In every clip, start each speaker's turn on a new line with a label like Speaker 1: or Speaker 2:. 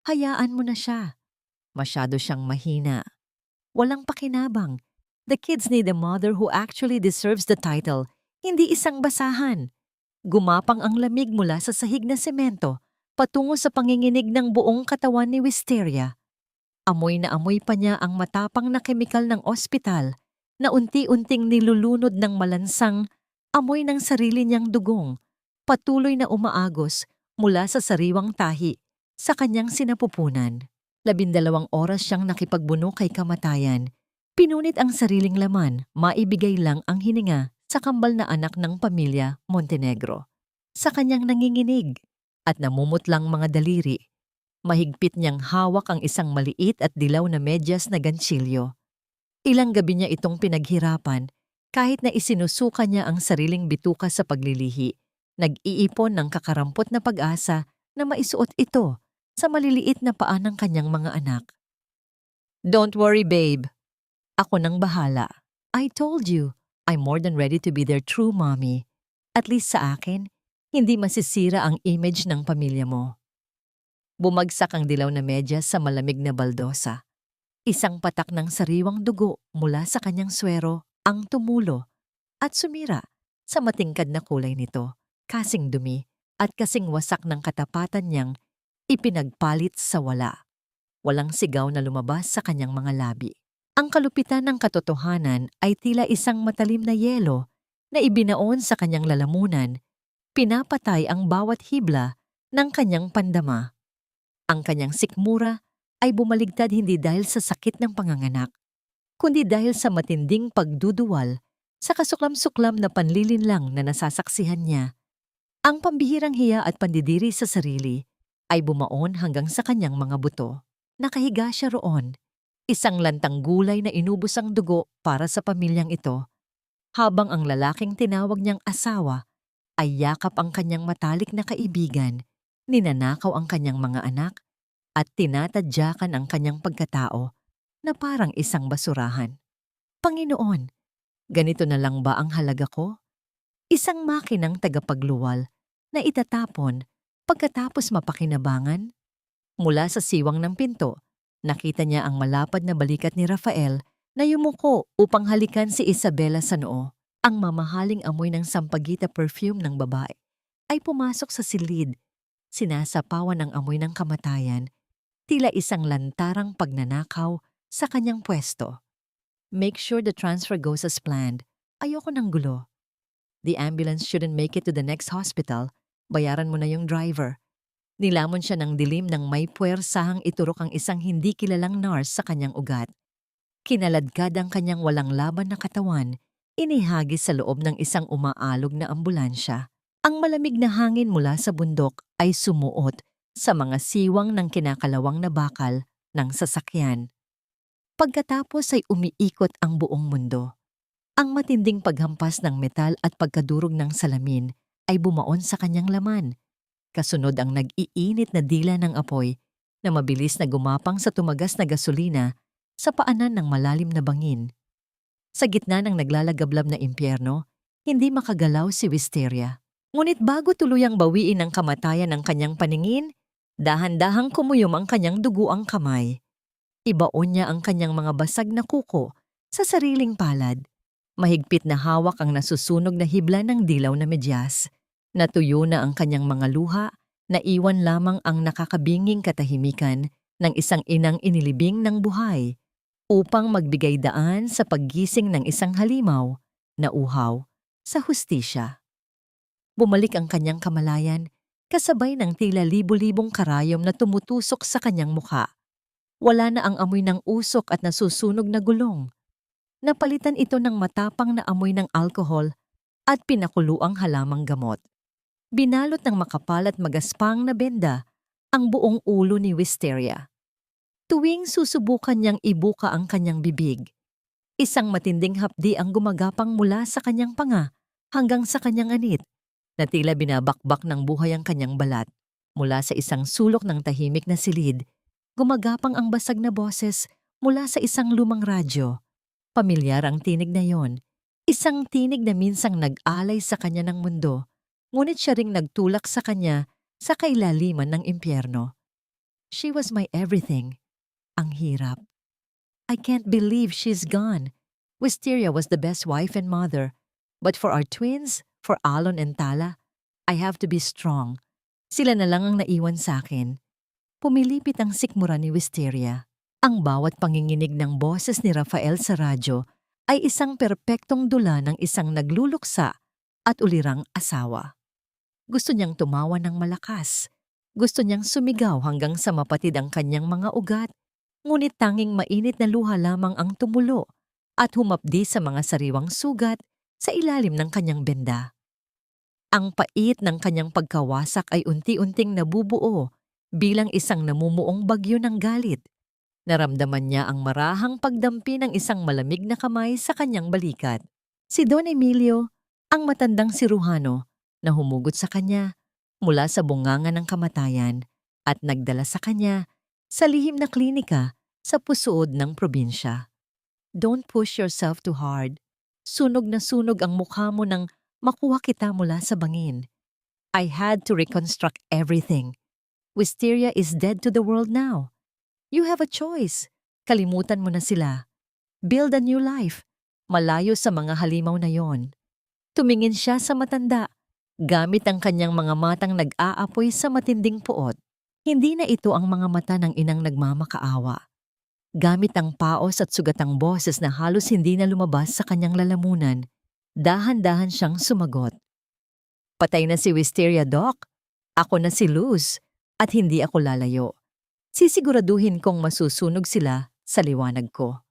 Speaker 1: Hayaan mo na siya. Masyado siyang mahina. Walang pakinabang. The kids need a mother who actually deserves the title, hindi isang basahan. Gumapang ang lamig mula sa sahig na semento patungo sa panginginig ng buong katawan ni Wisteria. Amoy na amoy pa niya ang matapang na kemikal ng ospital na unti-unting nilulunod ng malansang amoy ng sarili niyang dugong, patuloy na umaagos mula sa sariwang tahi sa kanyang sinapupunan. 12 oras siyang nakipagbuno kay kamatayan. Pinunit ang sariling laman, maibigay lang ang hininga sa kambal na anak ng pamilya Montenegro. Sa kanyang nanginginig at namumutlang mga daliri, mahigpit niyang hawak ang isang maliit at dilaw na medyas na ganchilyo. Ilang gabi niya itong pinaghirapan kahit na isinusuka niya ang sariling bituka sa paglilihi. Nag-iipon ng kakarampot na pag-asa na maisuot ito sa maliliit na paa ng kanyang mga anak. "Don't worry, babe. Ako nang bahala. I told you, I'm more than ready to be their true mommy. At least sa akin, hindi masisira ang image ng pamilya mo." Bumagsak ang dilaw na medyas sa malamig na baldosa. Isang patak ng sariwang dugo mula sa kanyang swero ang tumulo at sumira sa matingkad na kulay nito, kasing dumi at kasing wasak ng katapatan niyang ipinagpalit sa wala. Walang sigaw na lumabas sa kanyang mga labi. Ang kalupitan ng katotohanan ay tila isang matalim na yelo na ibinaon sa kanyang lalamunan, pinapatay ang bawat hibla ng kanyang pandama. Ang kanyang sikmura ay bumaligtad hindi dahil sa sakit ng panganganak, kundi dahil sa matinding pagduduwal sa kasuklam-suklam na panlilinlang na nasasaksihan niya. Ang pambihirang hiya at pandidiri sa sarili ay bumaon hanggang sa kanyang mga buto. Nakahiga siya roon, isang lantang gulay na inubos ang dugo para sa pamilyang ito, habang ang lalaking tinawag niyang asawa ay yakap ang kanyang matalik na kaibigan, ninanakaw ang kanyang mga anak, at tinatadyakan ang kanyang pagkatao na parang isang basurahan. Panginoon, ganito na lang ba ang halaga ko? Isang makinang tagapagluwal na itatapon pagkatapos mapakinabangan? Mula sa siwang ng pinto, nakita niya ang malapad na balikat ni Rafael na yumuko upang halikan si Isabela sa noo. Ang mamahaling amoy ng sampagita perfume ng babae ay pumasok sa silid, sinasapawan ng amoy ng kamatayan, tila isang lantarang pagnanakaw sa kanyang pwesto. "Make sure the transfer goes as planned. Ayoko ng gulo. The ambulance shouldn't make it to the next hospital. Bayaran mo na yung driver." Nilamon siya ng dilim nang may puwersahang iturok ang isang hindi kilalang nurse sa kanyang ugat. Kinaladkad ang kanyang walang laban na katawan, inihagis sa loob ng isang umaalog na ambulansya. Ang malamig na hangin mula sa bundok ay sumuot sa mga siwang ng kinakalawang na bakal ng sasakyan. Pagkatapos ay umiikot ang buong mundo. Ang matinding paghampas ng metal at pagkadurog ng salamin ay bumaon sa kanyang laman. Kasunod ang nag-iinit na dila ng apoy na mabilis na gumapang sa tumagas na gasolina sa paanan ng malalim na bangin. Sa gitna ng naglalagablab na impyerno, hindi makagalaw si Wisteria. Ngunit bago tuluyang bawiin ang kamatayan ng kanyang paningin, dahan-dahang kumuyom ang kanyang duguang kamay. Ibaon niya ang kanyang mga basag na kuko sa sariling palad. Mahigpit na hawak ang nasusunog na hibla ng dilaw na medyas. Natuyo na ang kanyang mga luha, naiwan lamang ang nakakabinging katahimikan ng isang inang inilibing ng buhay upang magbigay daan sa paggising ng isang halimaw na uhaw sa hustisya. Bumalik ang kanyang kamalayan kasabay ng tila libo-libong karayom na tumutusok sa kanyang mukha. Wala na ang amoy ng usok at nasusunog na gulong. Napalitan ito ng matapang na amoy ng alkohol at pinakuluang halamang gamot. Binalot ng makapal at magaspang na benda ang buong ulo ni Wisteria. Tuwing susubukan niyang ibuka ang kanyang bibig, isang matinding hapdi ang gumagapang mula sa kanyang panga hanggang sa kanyang anit, na tila binabakbak ng buhay ang kanyang balat. Mula sa isang sulok ng tahimik na silid, gumagapang ang basag na boses mula sa isang lumang radyo. Pamilyar ang tinig na yon, isang tinig na minsang nag-alay sa kanya ng mundo, ngunit siya ring nagtulak sa kanya sa kailaliman ng impyerno. She was my everything. Ang hirap. I can't believe she's gone. Wisteria was the best wife and mother. But for our twins, for Alon and Tala, I have to be strong. Sila na lang ang naiwan sa akin. Pumilipit ang sikmura ni Wisteria. Ang bawat panginginig ng boses ni Rafael sa radyo ay isang perpektong dula ng isang nagluluksa at ulirang asawa. Gusto niyang tumawa ng malakas. Gusto niyang sumigaw hanggang sa mapatid ang kanyang mga ugat, ngunit tanging mainit na luha lamang ang tumulo at humapdi sa mga sariwang sugat sa ilalim ng kanyang benda. Ang pait ng kanyang pagkawasak ay unti-unting nabubuo bilang isang namumuong bagyo ng galit. Naramdaman niya ang marahang pagdampi ng isang malamig na kamay sa kanyang balikat. Si Don Emilio, ang matandang sirujano, na humugot sa kanya mula sa bunganga ng kamatayan at nagdala sa kanya sa lihim na klinika sa pusuod ng probinsya. Don't push yourself too hard. Sunog na sunog ang mukha mo nang makuha kita mula sa bangin. I had to reconstruct everything. Wisteria is dead to the world now. You have a choice. Kalimutan mo na sila. Build a new life. Malayo sa mga halimaw na yon. Tumingin siya sa matanda, gamit ang kanyang mga matang nag-aapoy sa matinding puot. Hindi na ito ang mga mata ng inang nagmamakaawa. Gamit ang paos at sugatang boses na halos hindi na lumabas sa kanyang lalamunan, dahan-dahan siyang sumagot. Patay na si Wisteria, Doc. Ako na si Luz, at hindi ako lalayo. Sisiguraduhin kong masusunog sila sa liwanag ko.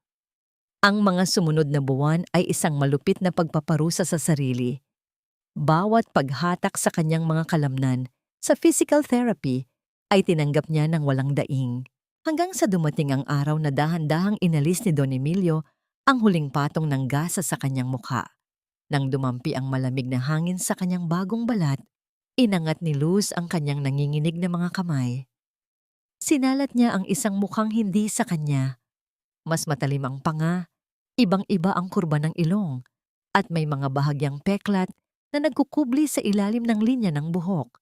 Speaker 1: Ang mga sumunod na buwan ay isang malupit na pagpaparusa sa sarili. Bawat paghatak sa kanyang mga kalamnan sa physical therapy ay tinanggap niya ng walang daing. Hanggang sa dumating ang araw na dahan-dahang inalis ni Don Emilio ang huling patong ng gasa sa kanyang mukha. Nang dumampi ang malamig na hangin sa kanyang bagong balat, inangat ni Luz ang kanyang nanginginig na mga kamay. Sinalat niya ang isang mukhang hindi sa kanya. Mas matalim ang panga, ibang-iba ang kurba ng ilong, at may mga bahagyang peklat na nagkukubli sa ilalim ng linya ng buhok.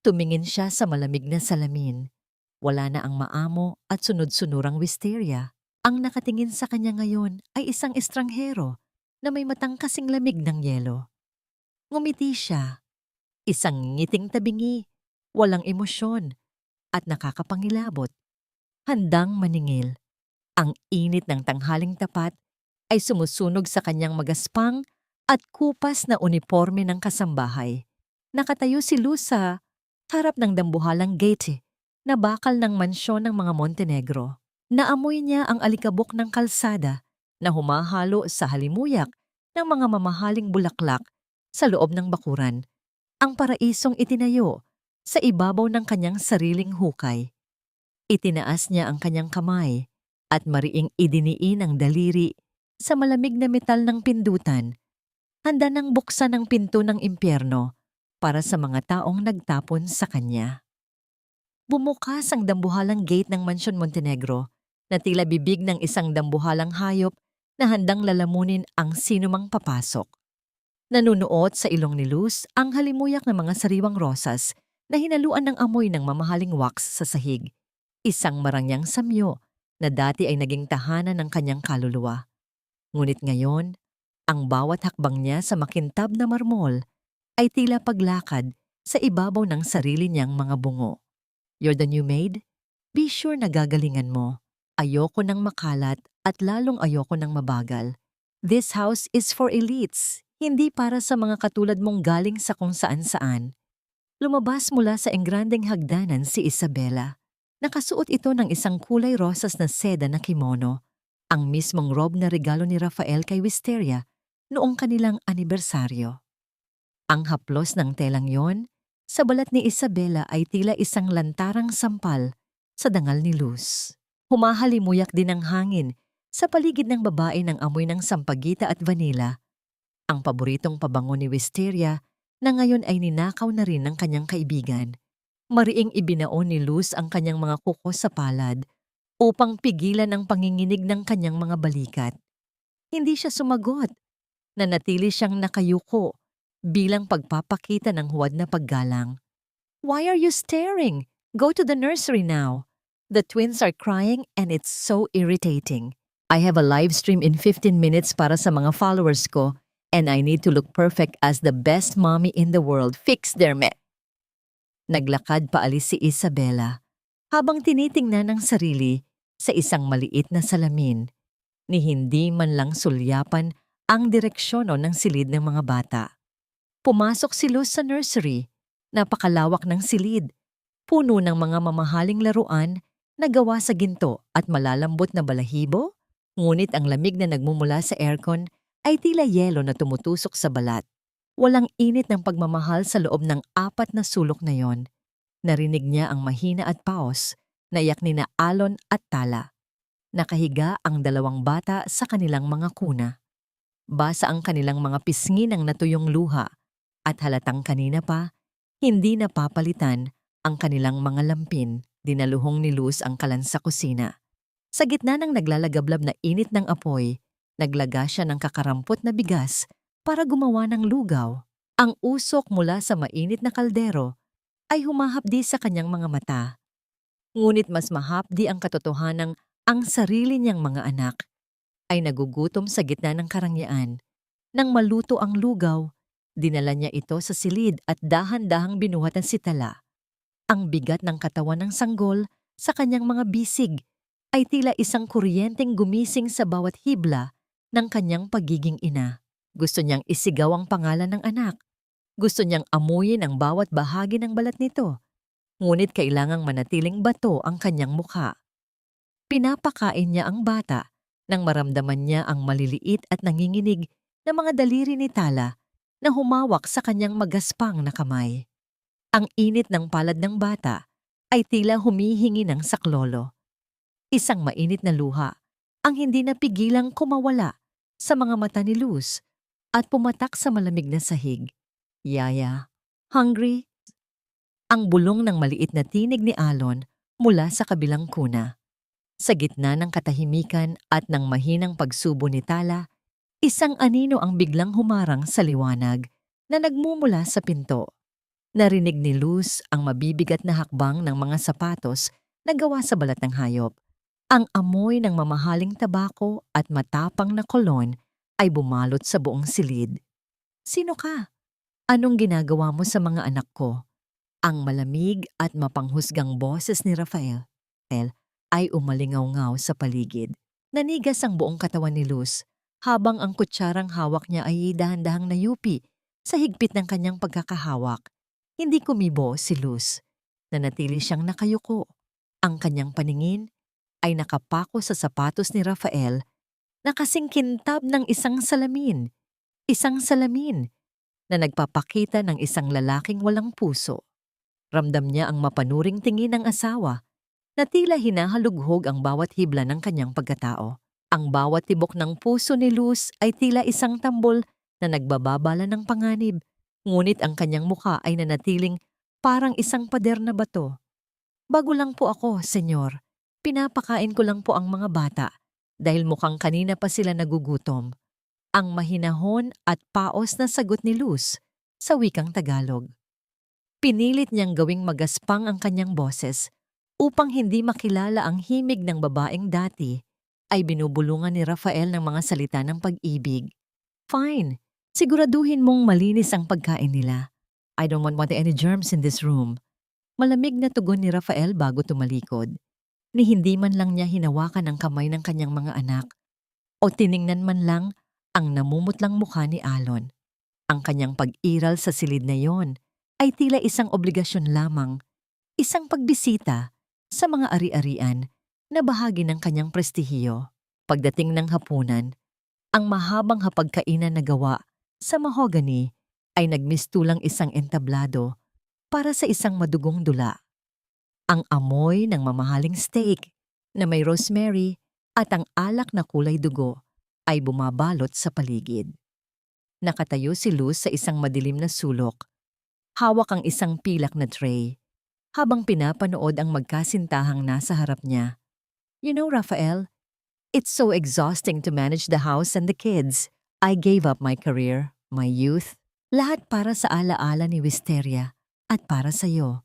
Speaker 1: Tumingin siya sa malamig na salamin. Wala na ang maamo at sunod-sunurang wisteria. Ang nakatingin sa kanya ngayon ay isang estranghero na may matang kasing lamig ng yelo. Ngumiti siya. Isang ngiting tabingi, walang emosyon, at nakakapangilabot. Handang maningil. Ang init ng tanghaling tapat ay sumusunog sa kanyang magaspang at kupas na uniforme ng kasambahay. Nakatayo si Luz sa harap ng dambuhalang gate na bakal ng mansyon ng mga Montenegro. Naamoy niya ang alikabok ng kalsada na humahalo sa halimuyak ng mga mamahaling bulaklak sa loob ng bakuran. Ang paraisong itinayo sa ibabaw ng kanyang sariling hukay. Itinaas niya ang kanyang kamay at mariing idiniin ang daliri sa malamig na metal ng pindutan. Handa nang buksan ang pinto ng impyerno para sa mga taong nagtapon sa kanya. Bumukas ang dambuhalang gate ng Mansyon Montenegro na tila bibig ng isang dambuhalang hayop na handang lalamunin ang sinumang papasok. Nanunuot sa ilong ni Luz ang halimuyak ng mga sariwang rosas na hinaluan ng amoy ng mamahaling wax sa sahig. Isang marangyang samyo na dati ay naging tahanan ng kanyang kaluluwa. Ngunit ngayon, ang bawat hakbang niya sa makintab na marmol ay tila paglakad sa ibabaw ng sarili niyang mga bungo. You're the new maid? Be sure na gagalingan mo. Ayoko ng makalat at lalong ayoko ng mabagal. This house is for elites, hindi para sa mga katulad mong galing sa kung saan-saan. Lumabas mula sa engrandeng hagdanan si Isabela. Nakasuot ito ng isang kulay rosas na seda na kimono, ang mismong robe na regalo ni Rafael kay Wisteria noong kanilang anibersaryo. Ang haplos ng telang yon, sa balat ni Isabela ay tila isang lantarang sampal sa dangal ni Luz. Humahalimuyak din ang hangin sa paligid ng babae ng amoy ng sampagita at vanila, ang paboritong pabango ni Wisteria na ngayon ay ninakaw na rin ng kanyang kaibigan. Mariing ibinaon ni Luz ang kanyang mga kuko sa palad upang pigilan ang panginginig ng kanyang mga balikat. Hindi siya sumagot. Nanatili siyang nakayuko bilang pagpapakita ng huwad na paggalang. Why are you staring? Go to the nursery now. The twins are crying and it's so irritating. I have a live stream in 15 minutes para sa mga followers ko and I need to look perfect as the best mommy in the world. Fix their me. Naglakad paalis si Isabela habang tinitingnan ang sarili sa isang maliit na salamin ni hindi man lang sulyapan ang direksyon ng silid ng mga bata. Pumasok si Luz sa nursery. Napakalawak ng silid. Puno ng mga mamahaling laruan na gawa sa ginto at malalambot na balahibo, ngunit ang lamig na nagmumula sa aircon ay tila yelo na tumutusok sa balat. Walang init ng pagmamahal sa loob ng 4 na sulok na yon. Narinig niya ang mahina at paos na iyak ni na Alon at Tala. Nakahiga ang 2 bata sa kanilang mga kuna. Basa ang kanilang mga pisngi ng natuyong luha at halatang kanina pa, hindi napapalitan ang kanilang mga lampin. Dinaluhong ni Luz ang kalan sa kusina. Sa gitna ng naglalagablab na init ng apoy, naglaga siya ng kakarampot na bigas para gumawa ng lugaw. Ang usok mula sa mainit na kaldero ay humahapdi sa kanyang mga mata. Ngunit mas mahapdi ang katotohanang ang sarili niyang mga anak ay nagugutom sa gitna ng karangyaan. Nang maluto ang lugaw, dinala niya ito sa silid at dahan-dahang binuhatan si Tala. Ang bigat ng katawan ng sanggol sa kanyang mga bisig ay tila isang kuryenteng gumising sa bawat hibla ng kanyang pagiging ina. Gusto niyang isigaw ang pangalan ng anak. Gusto niyang amuyin ang bawat bahagi ng balat nito. Ngunit kailangang manatiling bato ang kanyang mukha. Pinapakain niya ang bata nang maramdaman niya ang maliliit at nanginginig na mga daliri ni Tala na humawak sa kanyang magaspang na kamay. Ang init ng palad ng bata ay tila humihingi ng saklolo. Isang mainit na luha ang hindi napigilang kumawala sa mga mata ni Luz at pumatak sa malamig na sahig. Yaya, hungry? Ang bulong ng maliit na tinig ni Alon mula sa kabilang kuna. Sa gitna ng katahimikan at ng mahinang pagsubo ni Tala, isang anino ang biglang humarang sa liwanag na nagmumula sa pinto. Narinig ni Luz ang mabibigat na hakbang ng mga sapatos na gawa sa balat ng hayop. Ang amoy ng mamahaling tabako at matapang na kolon ay bumalot sa buong silid. Sino ka? Anong ginagawa mo sa mga anak ko? Ang malamig at mapanghusgang boses ni Rafael ay umalingaw-ngaw sa paligid. Nanigas ang buong katawan ni Luz habang ang kutsarang hawak niya ay dahan-dahang nayupi sa higpit ng kanyang pagkakahawak. Hindi kumibo si Luz. Nanatili siyang nakayuko. Ang kanyang paningin ay nakapako sa sapatos ni Rafael na kasing kintab ng isang salamin. Isang salamin na nagpapakita ng isang lalaking walang puso. Ramdam niya ang mapanuring tingin ng asawa na tila hinahalughog ang bawat hibla ng kanyang pagkatao. Ang bawat tibok ng puso ni Luz ay tila isang tambol na nagbababala ng panganib. Ngunit ang kanyang mukha ay nanatiling parang isang pader na bato. Bago lang po ako, senyor. Pinapakain ko lang po ang mga bata dahil mukhang kanina pa sila nagugutom. Ang mahinahon at paos na sagot ni Luz sa wikang Tagalog. Pinilit niyang gawing magaspang ang kanyang boses upang hindi makilala ang himig ng babaeng dati ay binubulungan ni Rafael ng mga salita ng pag-ibig. Fine. Siguraduhin mong malinis ang pagkain nila. I don't want any germs in this room. Malamig na tugon ni Rafael bago tumalikod. Ni hindi man lang niya hinawakan ang kamay ng kanyang mga anak o tiningnan man lang ang namumutlang mukha ni Alon. Ang kanyang pag-iral sa silid na yon ay tila isang obligasyon lamang, isang pagbisita sa mga ari-arian na bahagi ng kanyang prestihiyo. Pagdating ng hapunan, ang mahabang hapagkainan na gawa sa mahogany ay nagmistulang isang entablado para sa isang madugong dula. Ang amoy ng mamahaling steak na may rosemary at ang alak na kulay dugo ay bumabalot sa paligid. Nakatayo si Luz sa isang madilim na sulok. Hawak ang isang pilak na tray habang pinapanood ang magkasintahang nasa harap niya. You know, Rafael, it's so exhausting to manage the house and the kids. I gave up my career, my youth, lahat para sa alaala ni Wisteria at para sa'yo.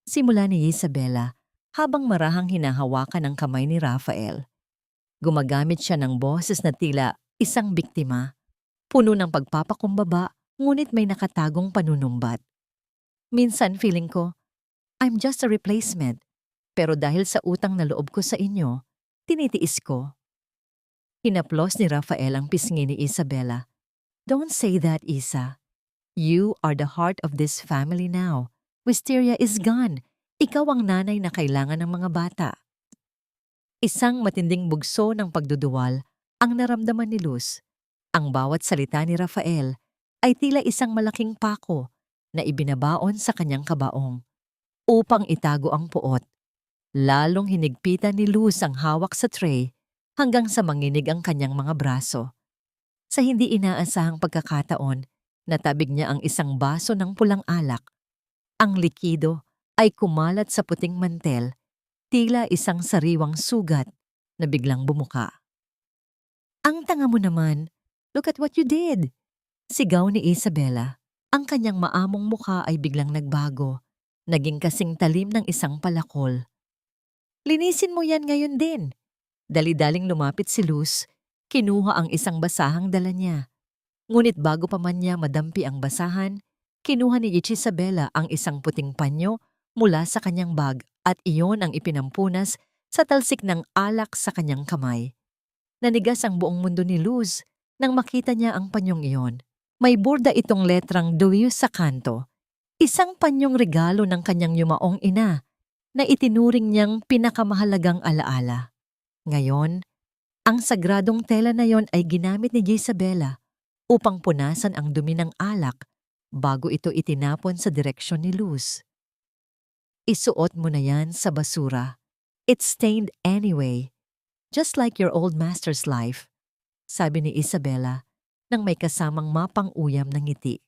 Speaker 1: Simula ni Isabela habang marahang hinahawakan ang kamay ni Rafael. Gumagamit siya ng boses na tila isang biktima, puno ng pagpapakumbaba ngunit may nakatagong panunumbat. Minsan feeling ko, I'm just a replacement, pero dahil sa utang na loob ko sa inyo, tinitiis ko. Hinaplos ni Rafael ang pisngi ni Isabela. Don't say that, Isa. You are the heart of this family now. Wisteria is gone. Ikaw ang nanay na kailangan ng mga bata. Isang matinding bugso ng pagduduwal ang naramdaman ni Luz. Ang bawat salita ni Rafael ay tila isang malaking pako na ibinabaon sa kanyang kabaong upang itago ang puot. Lalong hinigpitan ni Luz ang hawak sa tray hanggang sa manginig ang kanyang mga braso. Sa hindi inaasahang pagkakataon, natabig niya ang isang baso ng pulang alak. Ang likido ay kumalat sa puting mantel, tila isang sariwang sugat na biglang bumuka. Ang tanga mo naman, look at what you did! Sigaw ni Isabela. Ang kanyang maamong mukha ay biglang nagbago, naging kasing talim ng isang palakol. Linisin mo yan ngayon din. Dali-daling lumapit si Luz, kinuha ang isang basahang dala niya. Ngunit bago pa man niya madampi ang basahan, kinuha ni Isabela ang isang puting panyo mula sa kanyang bag at iyon ang ipinampunas sa talsik ng alak sa kanyang kamay. Nanigas ang buong mundo ni Luz nang makita niya ang panyong iyon. May burda itong letrang Duyo sa kanto, isang panyong regalo ng kanyang yumaong ina na itinuring niyang pinakamahalagang alaala. Ngayon, ang sagradong tela na yon ay ginamit ni Isabela upang punasan ang dumi ng alak bago ito itinapon sa direksyon ni Luz. Isuot mo na yan sa basura. It's stained anyway, just like your old master's life, sabi ni Isabela nang may kasamang mapang-uyam ng ngiti.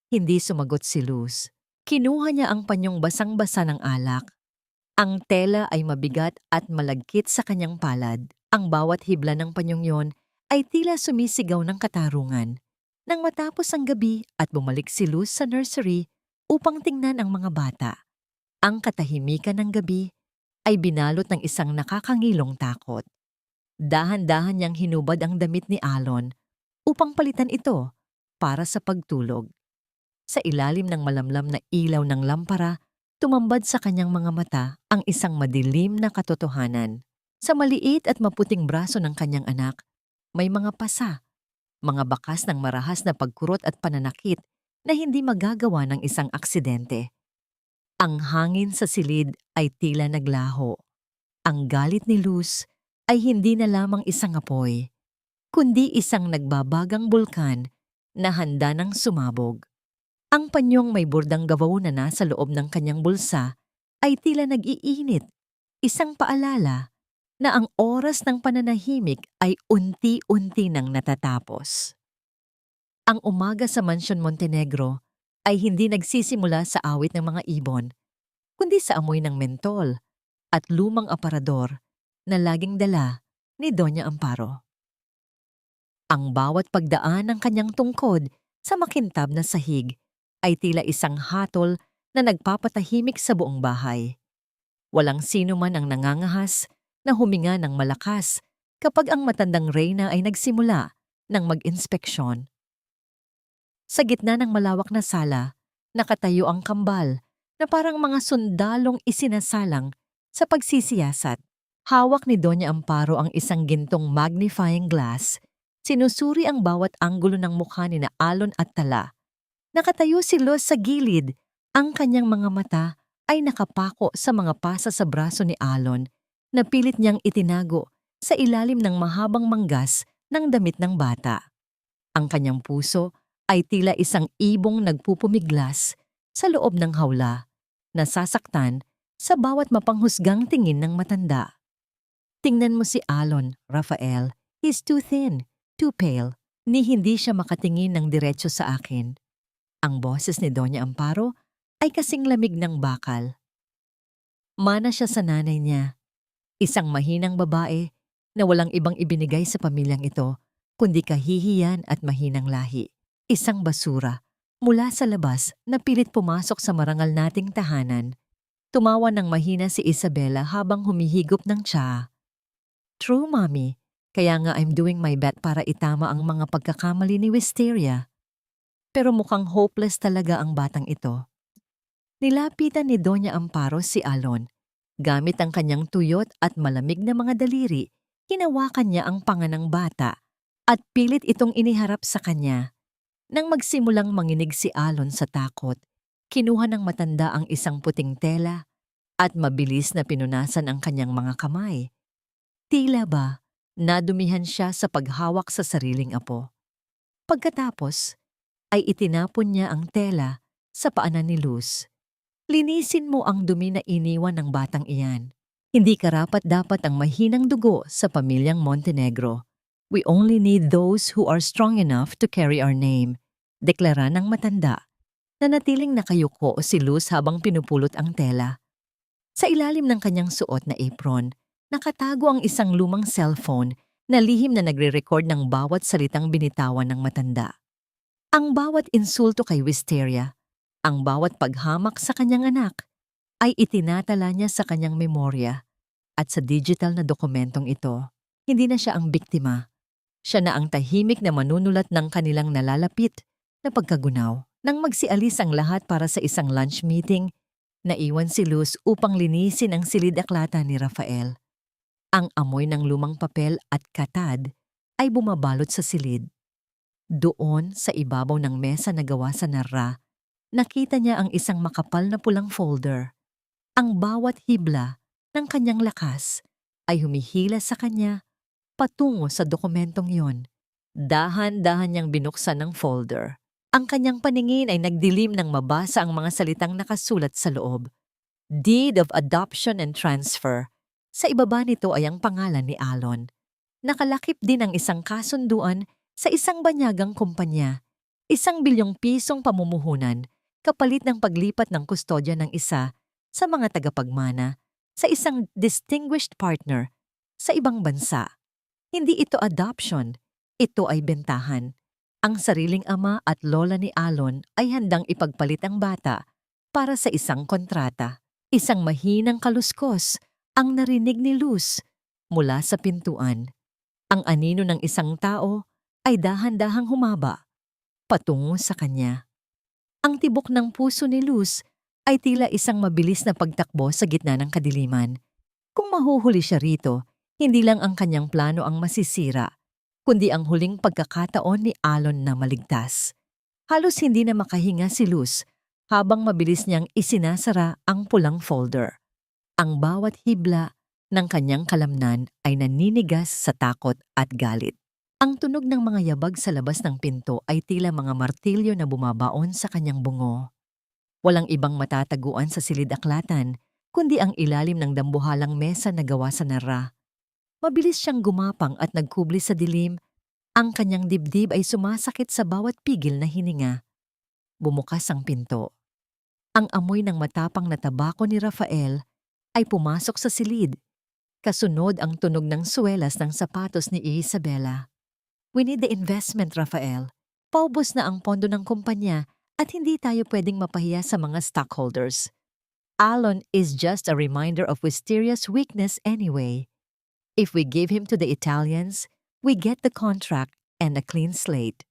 Speaker 1: Hindi sumagot si Luz. Kinuha niya ang panyong basang-basa ng alak. Ang tela ay mabigat at malagkit sa kanyang palad. Ang bawat hibla ng panyong yon ay tila sumisigaw ng katarungan. Nang matapos ang gabi at bumalik si Luz sa nursery upang tingnan ang mga bata, ang katahimikan ng gabi ay binalot ng isang nakakangilong takot. Dahan-dahan niyang hinubad ang damit ni Alon upang palitan ito para sa pagtulog. Sa ilalim ng malamlam na ilaw ng lampara, tumambad sa kanyang mga mata ang isang madilim na katotohanan. Sa maliit at maputing braso ng kanyang anak, may mga pasa, mga bakas ng marahas na pagkurot at pananakit na hindi magagawa ng isang aksidente. Ang hangin sa silid ay tila naglaho. Ang galit ni Luz ay hindi na lamang isang apoy, kundi isang nagbabagang bulkan na handa ng sumabog. Ang panyong may burdang gawaw na nasa loob ng kanyang bulsa ay tila nag-iinit, isang paalala na ang oras ng pananahimik ay unti-unti nang natatapos. Ang umaga sa Mansion Montenegro ay hindi nagsisimula sa awit ng mga ibon, kundi sa amoy ng mentol at lumang aparador na laging dala ni Doña Amparo. Ang bawat pagdaan ng kanyang tungkod sa makintab na sahig ay tila isang hatol na nagpapatahimik sa buong bahay. Walang sino man ang nangangahas na huminga ng malakas kapag ang matandang reyna ay nagsimula ng mag-inspeksyon. Sa gitna ng malawak na sala, nakatayo ang kambal na parang mga sundalong isinasalang sa pagsisiyasat. Hawak ni Doña Amparo ang isang gintong magnifying glass. Sinusuri ang bawat anggulo ng mukha ni na Alon at Tala. Nakatayo si Luz sa gilid. Ang kanyang mga mata ay nakapako sa mga pasa sa braso ni Alon na pilit niyang itinago sa ilalim ng mahabang manggas ng damit ng bata. Ang kanyang puso ay tila isang ibong nagpupumiglas sa loob ng hawla, nasasaktan sa bawat mapanghusgang tingin ng matanda. Tingnan mo si Alon, Rafael. He's too thin, too pale, ni hindi siya makatingin ng diretso sa akin. Ang boses ni Doña Amparo ay kasing lamig ng bakal. Mana siya sa nanay niya, isang mahinang babae na walang ibang ibinigay sa pamilyang ito kundi kahihiyan at mahinang lahi. Isang basura mula sa labas na pilit pumasok sa marangal nating tahanan Tumawa ng mahina si Isabela habang humihigop ng tsa. True, Mommy. Kaya nga I'm doing my best para itama ang mga pagkakamali ni Wisteria. Pero mukhang hopeless talaga ang batang ito. Nilapitan ni Doña Amparo si Alon. Gamit ang kanyang tuyot at malamig na mga daliri, hinawakan niya ang panga ng bata at pilit itong iniharap sa kanya. Nang magsimulang manginig si Alon sa takot, kinuha ng matanda ang isang puting tela at mabilis na pinunasan ang kanyang mga kamay. Tila ba, nadumihan siya sa paghawak sa sariling apo. Pagkatapos, ay itinapon niya ang tela sa paanan ni Luz. Linisin mo ang dumi na iniwan ng batang iyan. Hindi karapat-dapat ang mahinang dugo sa pamilyang Montenegro. We only need those who are strong enough to carry our name, deklara ng matanda. Nanatiling nakayuko si Luz habang pinupulot ang tela. Sa ilalim ng kanyang suot na apron, nakatago ang isang lumang cellphone na lihim na nagre-record ng bawat salitang binitawan ng matanda. Ang bawat insulto kay Wisteria, ang bawat paghamak sa kanyang anak, ay itinatala niya sa kanyang memorya. At sa digital na dokumentong ito, hindi na siya ang biktima. Siya na ang tahimik na manunulat ng kanilang nalalapit na pagkagunaw. Nang magsialis ang lahat para sa isang lunch meeting, naiwan si Luz upang linisin ang silid-aklatan ni Rafael. Ang amoy ng lumang papel at katad ay bumabalot sa silid. Doon sa ibabaw ng mesa na gawa sa narra, nakita niya ang isang makapal na pulang folder. Ang bawat hibla ng kanyang lakas ay humihila sa kanya patungo sa dokumentong yon. Dahan-dahan niyang binuksan ang folder. Ang kanyang paningin ay nagdilim nang mabasa ang mga salitang nakasulat sa loob. Deed of Adoption and Transfer. Sa ibaba nito ay ang pangalan ni Alon. Nakalakip din ang isang kasunduan sa isang banyagang kumpanya. 1 bilyong pisong pamumuhunan kapalit ng paglipat ng kustodya ng isa sa mga tagapagmana sa isang distinguished partner sa ibang bansa. Hindi ito adoption, ito ay bentahan. Ang sariling ama at lola ni Alon ay handang ipagpalit ang bata para sa isang kontrata. Isang mahinang kaluskos ang narinig ni Luz mula sa pintuan. Ang anino ng isang tao ay dahan-dahang humaba patungo sa kanya. Ang tibok ng puso ni Luz ay tila isang mabilis na pagtakbo sa gitna ng kadiliman. Kung mahuhuli siya rito, hindi lang ang kanyang plano ang masisira, kundi ang huling pagkakataon ni Alon na maligtas. Halos hindi na makahinga si Luz habang mabilis niyang isinasara ang pulang folder. Ang bawat hibla ng kanyang kalamnan ay naninigas sa takot at galit. Ang tunog ng mga yabag sa labas ng pinto ay tila mga martilyo na bumabaon sa kanyang bungo. Walang ibang matataguan sa silid-aklatan, kundi ang ilalim ng dambuhalang mesa na gawa sa narra. Mabilis siyang gumapang at nagkubli sa dilim. Ang kanyang dibdib ay sumasakit sa bawat pigil na hininga. Bumukas ang pinto. Ang amoy ng matapang na tabako ni Rafael ay pumasok sa silid. Kasunod ang tunog ng suwelas ng sapatos ni Isabela. We need the investment, Rafael. Paubos na ang pondo ng kumpanya at hindi tayo pwedeng mapahiya sa mga stockholders. Alon is just a reminder of Wisteria's weakness anyway. If we give him to the Italians, we get the contract and a clean slate.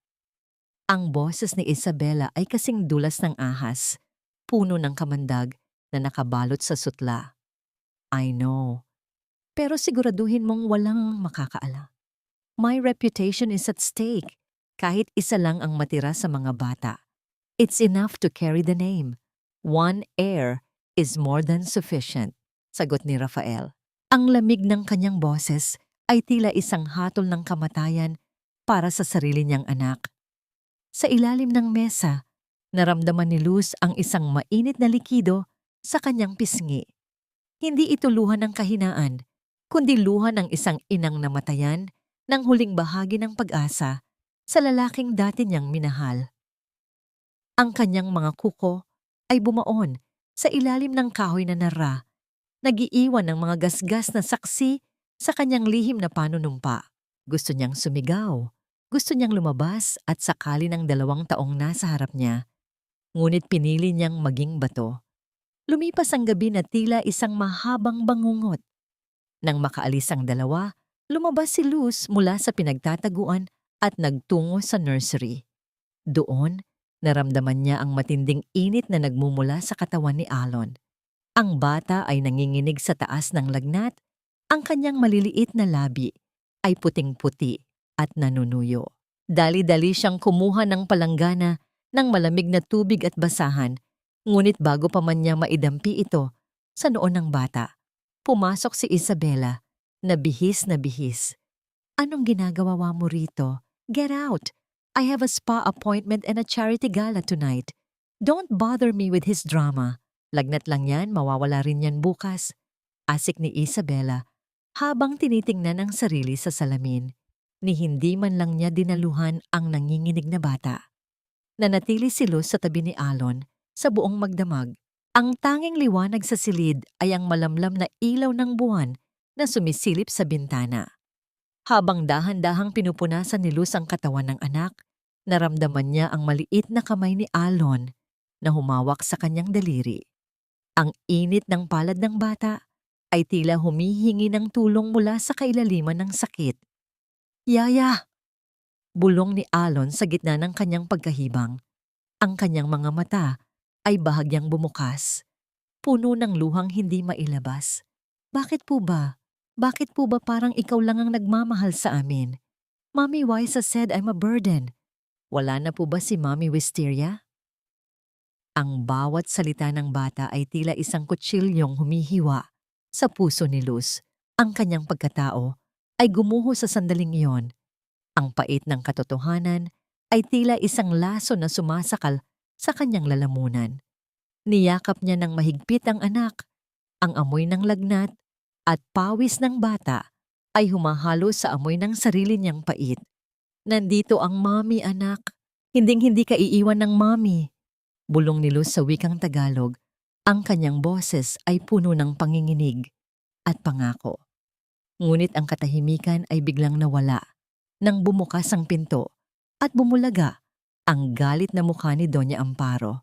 Speaker 1: Ang boses ni Isabela ay kasing dulas ng ahas, puno ng kamandag na nakabalot sa sutla. I know. Pero siguraduhin mong walang makakaala. My reputation is at stake. Kahit isa lang ang matira sa mga bata. It's enough to carry the name. One heir is more than sufficient, sagot ni Rafael. Ang lamig ng kanyang boses ay tila isang hatol ng kamatayan para sa sarili niyang anak. Sa ilalim ng mesa, naramdaman ni Luz ang isang mainit na likido sa kanyang pisngi. Hindi ito luha ng kahinaan, kundi luha ng isang inang namatayan ng huling bahagi ng pag-asa sa lalaking dati niyang minahal. Ang kanyang mga kuko ay bumaon sa ilalim ng kahoy na narra, nag-iiwan ng mga gasgas na saksi sa kanyang lihim na panunumpa. Gusto niyang sumigaw, gusto niyang lumabas at sakali ng 2 taong nasa harap niya, ngunit pinili niyang maging bato. Lumipas ang gabi na tila isang mahabang bangungot. Nang makaalis ang dalawa, lumabas si Luz mula sa pinagtataguan at nagtungo sa nursery. Doon, naramdaman niya ang matinding init na nagmumula sa katawan ni Alon. Ang bata ay nanginginig sa taas ng lagnat, ang kanyang maliliit na labi ay puting-puti at nanunuyo. Dali-dali siyang kumuha ng palanggana ng malamig na tubig at basahan, ngunit bago pa man niya maidampi ito sa noo ng bata, pumasok si Isabela na bihis na bihis. "Anong ginagawa mo rito? Get out! I have a spa appointment and a charity gala tonight. Don't bother me with his drama. Lagnat lang yan, mawawala rin yan bukas." Asik ni Isabela habang tinitingnan ang sarili sa salamin, ni hindi man lang niya dinaluhan ang nanginginig na bata. Nanatili si Luz sa tabi ni Alon sa buong magdamag. Ang tanging liwanag sa silid ay ang malamlam na ilaw ng buwan na sumisilip sa bintana. Habang dahan-dahang pinupunasan ni Luz ang katawan ng anak, naramdaman niya ang maliit na kamay ni Alon na humawak sa kanyang daliri. Ang init ng palad ng bata ay tila humihingi ng tulong mula sa kailaliman ng sakit. "Yaya!" Bulong ni Alon sa gitna ng kanyang pagkahibang. Ang kanyang mga mata ay bahagyang bumukas, puno ng luhang hindi mailabas. "Bakit po ba? Bakit po ba parang ikaw lang ang nagmamahal sa amin? Mommy Wisa said I'm a burden. Wala na po ba si Mommy Wisteria?" Ang bawat salita ng bata ay tila isang kutsilyong humihiwa sa puso ni Luz. Ang kanyang pagkatao ay gumuho sa sandaling iyon. Ang pait ng katotohanan ay tila isang laso na sumasakal sa kanyang lalamunan. Niyakap niya ng mahigpit ang anak. Ang amoy ng lagnat at pawis ng bata ay humahalo sa amoy ng sarili niyang pait. "Nandito ang mommy, anak. Hinding-hindi ka iiwan ng mommy." Bulong ni Luz sa wikang Tagalog. Ang kanyang boses ay puno ng panginginig at pangako. Ngunit ang katahimikan ay biglang nawala nang bumukas ang pinto at bumulaga ang galit na mukha ni Doña Amparo.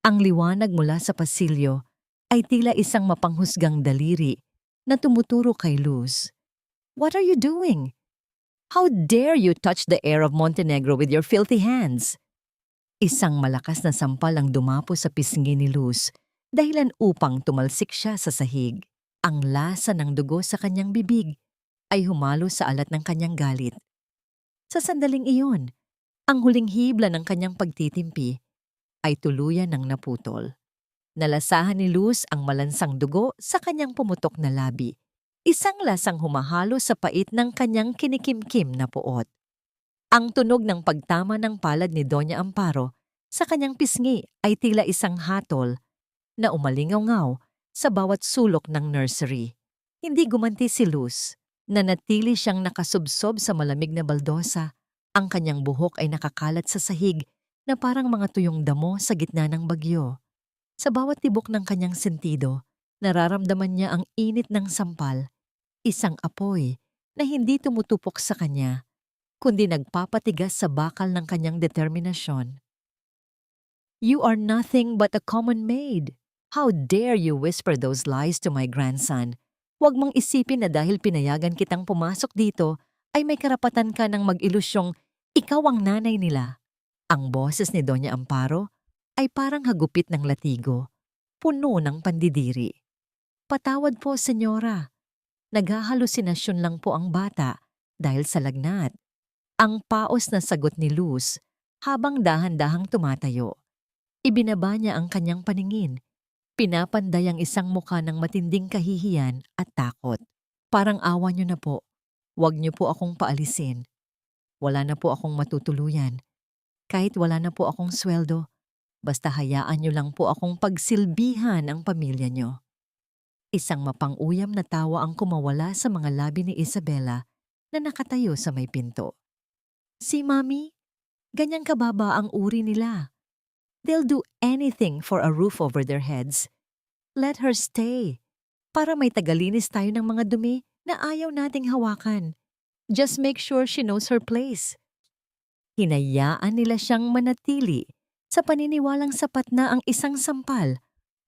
Speaker 1: Ang liwanag mula sa pasilyo ay tila isang mapanghusgang daliri na tumuturo kay Luz. "What are you doing? How dare you touch the air of Montenegro with your filthy hands?" Isang malakas na sampal ang dumapo sa pisngi ni Luz, dahilan upang tumalsik siya sa sahig. Ang lasa ng dugo sa kanyang bibig ay humalo sa alat ng kanyang galit. Sa sandaling iyon, ang huling hibla ng kanyang pagtitimpi ay tuluyan ng naputol. Nalasahan ni Luz ang malansang dugo sa kanyang pumutok na labi, isang lasang humahalo sa pait ng kanyang kinikimkim na puot. Ang tunog ng pagtama ng palad ni Doña Amparo sa kanyang pisngi ay tila isang hatol na umalingaw-ngaw sa bawat sulok ng nursery. Hindi gumanti si Luz. Nanatili siyang nakasubsob sa malamig na baldosa. Ang kanyang buhok ay nakakalat sa sahig na parang mga tuyong damo sa gitna ng bagyo. Sa bawat tibok ng kanyang sentido, nararamdaman niya ang init ng sampal, isang apoy na hindi tumutupok sa kanya, kundi nagpapatigas sa bakal ng kanyang determinasyon. "You are nothing but a common maid. How dare you whisper those lies to my grandson? Huwag mong isipin na dahil pinayagan kitang pumasok dito, ay may karapatan ka ng mag-ilusyong ikaw ang nanay nila." Ang boses ni Doña Amparo ay parang hagupit ng latigo, puno ng pandidiri. "Patawad po, senyora. Naghahalusinasyon lang po ang bata dahil sa lagnat." Ang paos na sagot ni Luz habang dahan-dahang tumatayo. Ibinaba niya ang kanyang paningin. Pinapanday ang isang mukha ng matinding kahihiyan at takot. "Parang awa niyo na po. Huwag niyo po akong paalisin. Wala na po akong matutuluyan. Kahit wala na po akong sweldo, basta hayaan niyo lang po akong pagsilbihan ang pamilya niyo." Isang mapang-uyam na tawa ang kumawala sa mga labi ni Isabela na nakatayo sa may pinto. "Si Mami, ganyan kababa ang uri nila. They'll do anything for a roof over their heads. Let her stay, para may tagalinis tayo ng mga dumi na ayaw nating hawakan. Just make sure she knows her place." Hinayaan nila siyang manatili sa paniniwalang sapat na ang isang sampal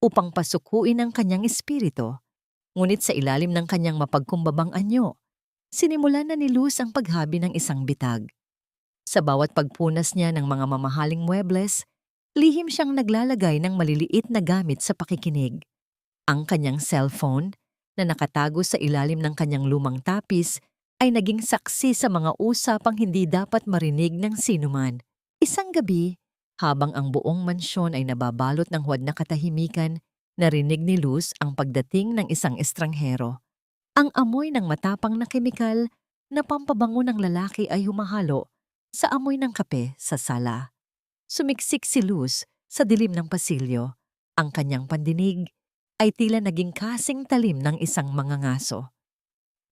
Speaker 1: upang pasukuin ang kanyang espiritu. Ngunit sa ilalim ng kanyang mapagkumbabang anyo, sinimulan na ni Luz ang paghabi ng isang bitag. Sa bawat pagpunas niya ng mga mamahaling muebles, lihim siyang naglalagay ng maliliit na gamit sa pakikinig. Ang kanyang cellphone, na nakatago sa ilalim ng kanyang lumang tapis, ay naging saksi sa mga usapang hindi dapat marinig ng sinuman. Isang gabi, habang ang buong mansyon ay nababalot ng huwad na katahimikan, narinig ni Luz ang pagdating ng isang estranghero. Ang amoy ng matapang na kemikal na pampabango ng lalaki ay humahalo sa amoy ng kape sa sala. Sumiksik si Luz sa dilim ng pasilyo. Ang kanyang pandinig ay tila naging kasing talim ng isang mangangaso.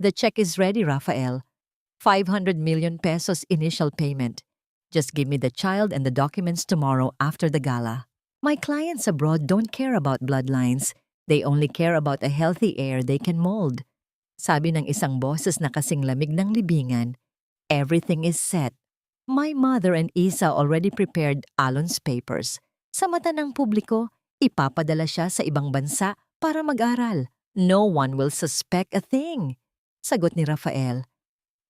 Speaker 1: "The check is ready, Rafael. 500 million pesos initial payment. Just give me the child and the documents tomorrow after the gala. My clients abroad don't care about bloodlines. They only care about a healthy heir they can mold." Sabi ng isang boses na kasing lamig ng libingan. "Everything is set. My mother and Isa already prepared Alon's papers. Sa mata ng publiko, ipapadala siya sa ibang bansa para mag-aral. No one will suspect a thing." Sagot ni Rafael.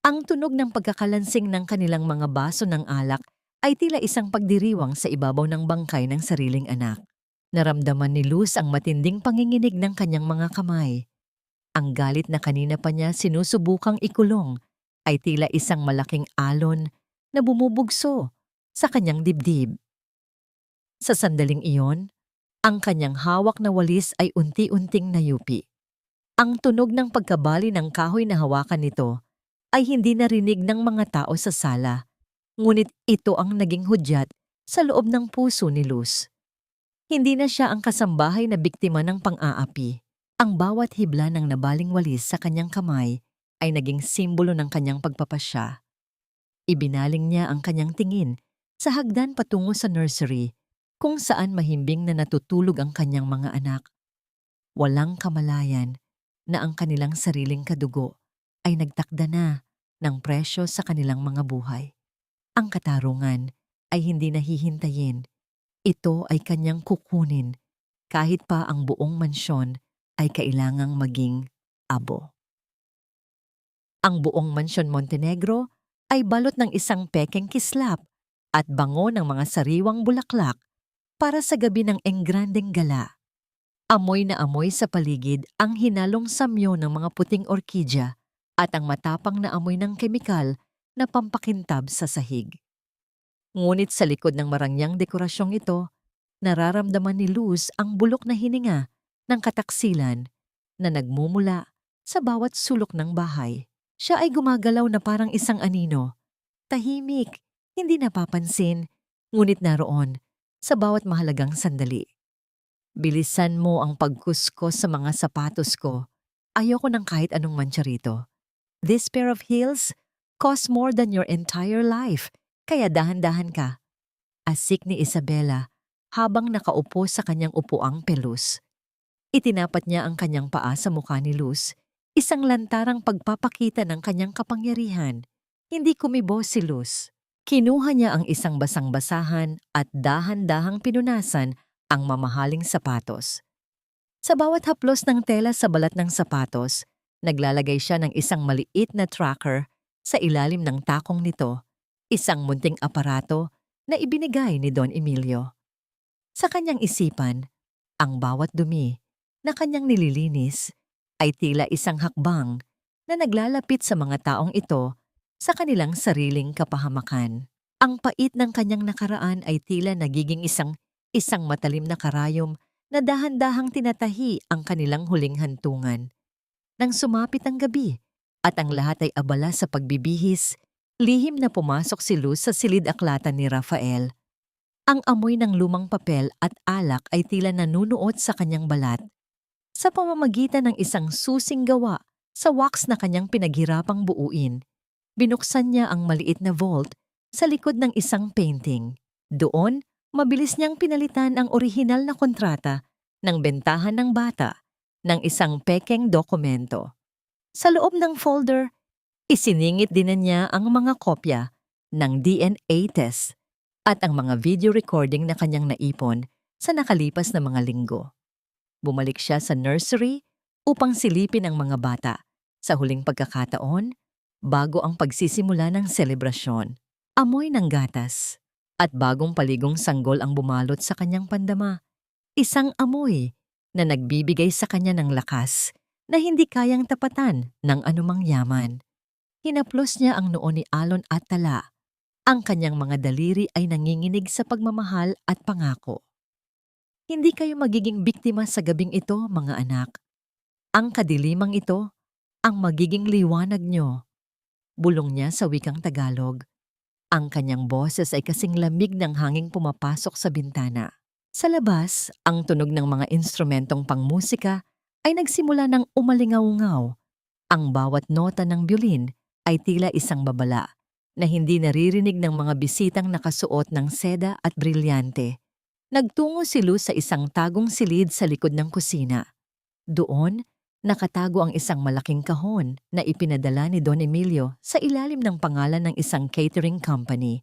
Speaker 1: Ang tunog ng pagkakalansing ng kanilang mga baso ng alak ay tila isang pagdiriwang sa ibabaw ng bangkay ng sariling anak. Naramdaman ni Luz ang matinding panginginig ng kanyang mga kamay. Ang galit na kanina pa niya sinusubukang ikulong ay tila isang malaking alon na bumubugso sa kanyang dibdib. Sa sandaling iyon, ang kanyang hawak na walis ay unti-unting nayupi. Ang tunog ng pagkabali ng kahoy na hawakan nito ay hindi narinig ng mga tao sa sala, ngunit ito ang naging hudyat sa loob ng puso ni Luz. Hindi na siya ang kasambahay na biktima ng pang-aapi. Ang bawat hibla ng nabaling walis sa kanyang kamay ay naging simbolo ng kanyang pagpapasya. Ibinaling niya ang kanyang tingin sa hagdan patungo sa nursery, kung saan mahimbing na natutulog ang kanyang mga anak. Walang kamalayan na ang kanilang sariling kadugo ay nagtakda na ng presyo sa kanilang mga buhay. Ang katarungan ay hindi nahihintayin. Ito ay kanyang kukunin kahit pa ang buong mansyon ay kailangang maging abo. Ang buong mansyon Montenegro ay balot ng isang pekeng kislap at bango ng mga sariwang bulaklak para sa gabi ng enggrandeng gala. Amoy na amoy sa paligid ang hinalong samyo ng mga puting orkidya at ang matapang na amoy ng kemikal na pampakintab sa sahig. Ngunit sa likod ng marangyang dekorasyong ito, nararamdaman ni Luz ang bulok na hininga ng kataksilan na nagmumula sa bawat sulok ng bahay. Siya ay gumagalaw na parang isang anino, tahimik, hindi napapansin, ngunit naroon sa bawat mahalagang sandali. "Bilisan mo ang pagkuskos sa mga sapatos ko. Ayoko ng kahit anong mancha rito. This pair of heels costs more than your entire life, kaya dahan-dahan ka." Asik ni Isabela habang nakaupo sa kanyang upuang pelus. Itinapat niya ang kanyang paa sa mukha ni Luz, isang lantarang pagpapakita ng kanyang kapangyarihan. Hindi kumibo si Luz. Kinuha niya ang isang basang-basahan at dahan-dahang pinunasan ang mamahaling sapatos. Sa bawat haplos ng tela sa balat ng sapatos, naglalagay siya ng isang maliit na tracker sa ilalim ng takong nito, isang munting aparato na ibinigay ni Don Emilio. Sa kanyang isipan, ang bawat dumi na kanyang nililinis ay tila isang hakbang na naglalapit sa mga taong ito sa kanilang sariling kapahamakan. Ang pait ng kanyang nakaraan ay tila nagiging isang matalim na karayom na dahan-dahang tinatahi ang kanilang huling hantungan. Nang sumapit ang gabi at ang lahat ay abala sa pagbibihis, lihim na pumasok si Luz sa silid-aklatan ni Rafael. Ang amoy ng lumang papel at alak ay tila nanunuot sa kanyang balat. Sa pamamagitan ng isang susing gawa sa wax na kanyang pinaghirapang buuin, binuksan niya ang maliit na vault sa likod ng isang painting. Doon, mabilis niyang pinalitan ang orihinal na kontrata ng bentahan ng bata ng isang pekeng dokumento. Sa loob ng folder, isiningit din niya ang mga kopya ng DNA test at ang mga video recording na kanyang naipon sa nakalipas na mga linggo. Bumalik siya sa nursery upang silipin ang mga bata sa huling pagkakataon bago ang pagsisimula ng selebrasyon. Amoy ng gatas at bagong paligong sanggol ang bumalot sa kanyang pandama. Isang amoy na nagbibigay sa kanya ng lakas na hindi kayang tapatan ng anumang yaman. Hinaplos niya ang noo ni Alon at tala. Ang kanyang mga daliri ay nanginginig sa pagmamahal at pangako. Hindi kayo magiging biktima sa gabing ito, mga anak. Ang kadilimang ito ang magiging liwanag nyo. Bulong niya sa wikang Tagalog. Ang kanyang boses ay kasing lamig ng hanging pumapasok sa bintana. Sa labas, ang tunog ng mga instrumentong pangmusika ay nagsimula ng umalingaw-ngaw. Ang bawat nota ng biolin ay tila isang babala na hindi naririnig ng mga bisitang nakasuot ng seda at brilyante. Nagtungo si Luz sa isang tagong silid sa likod ng kusina. Doon, nakatago ang isang malaking kahon na ipinadala ni Don Emilio sa ilalim ng pangalan ng isang catering company.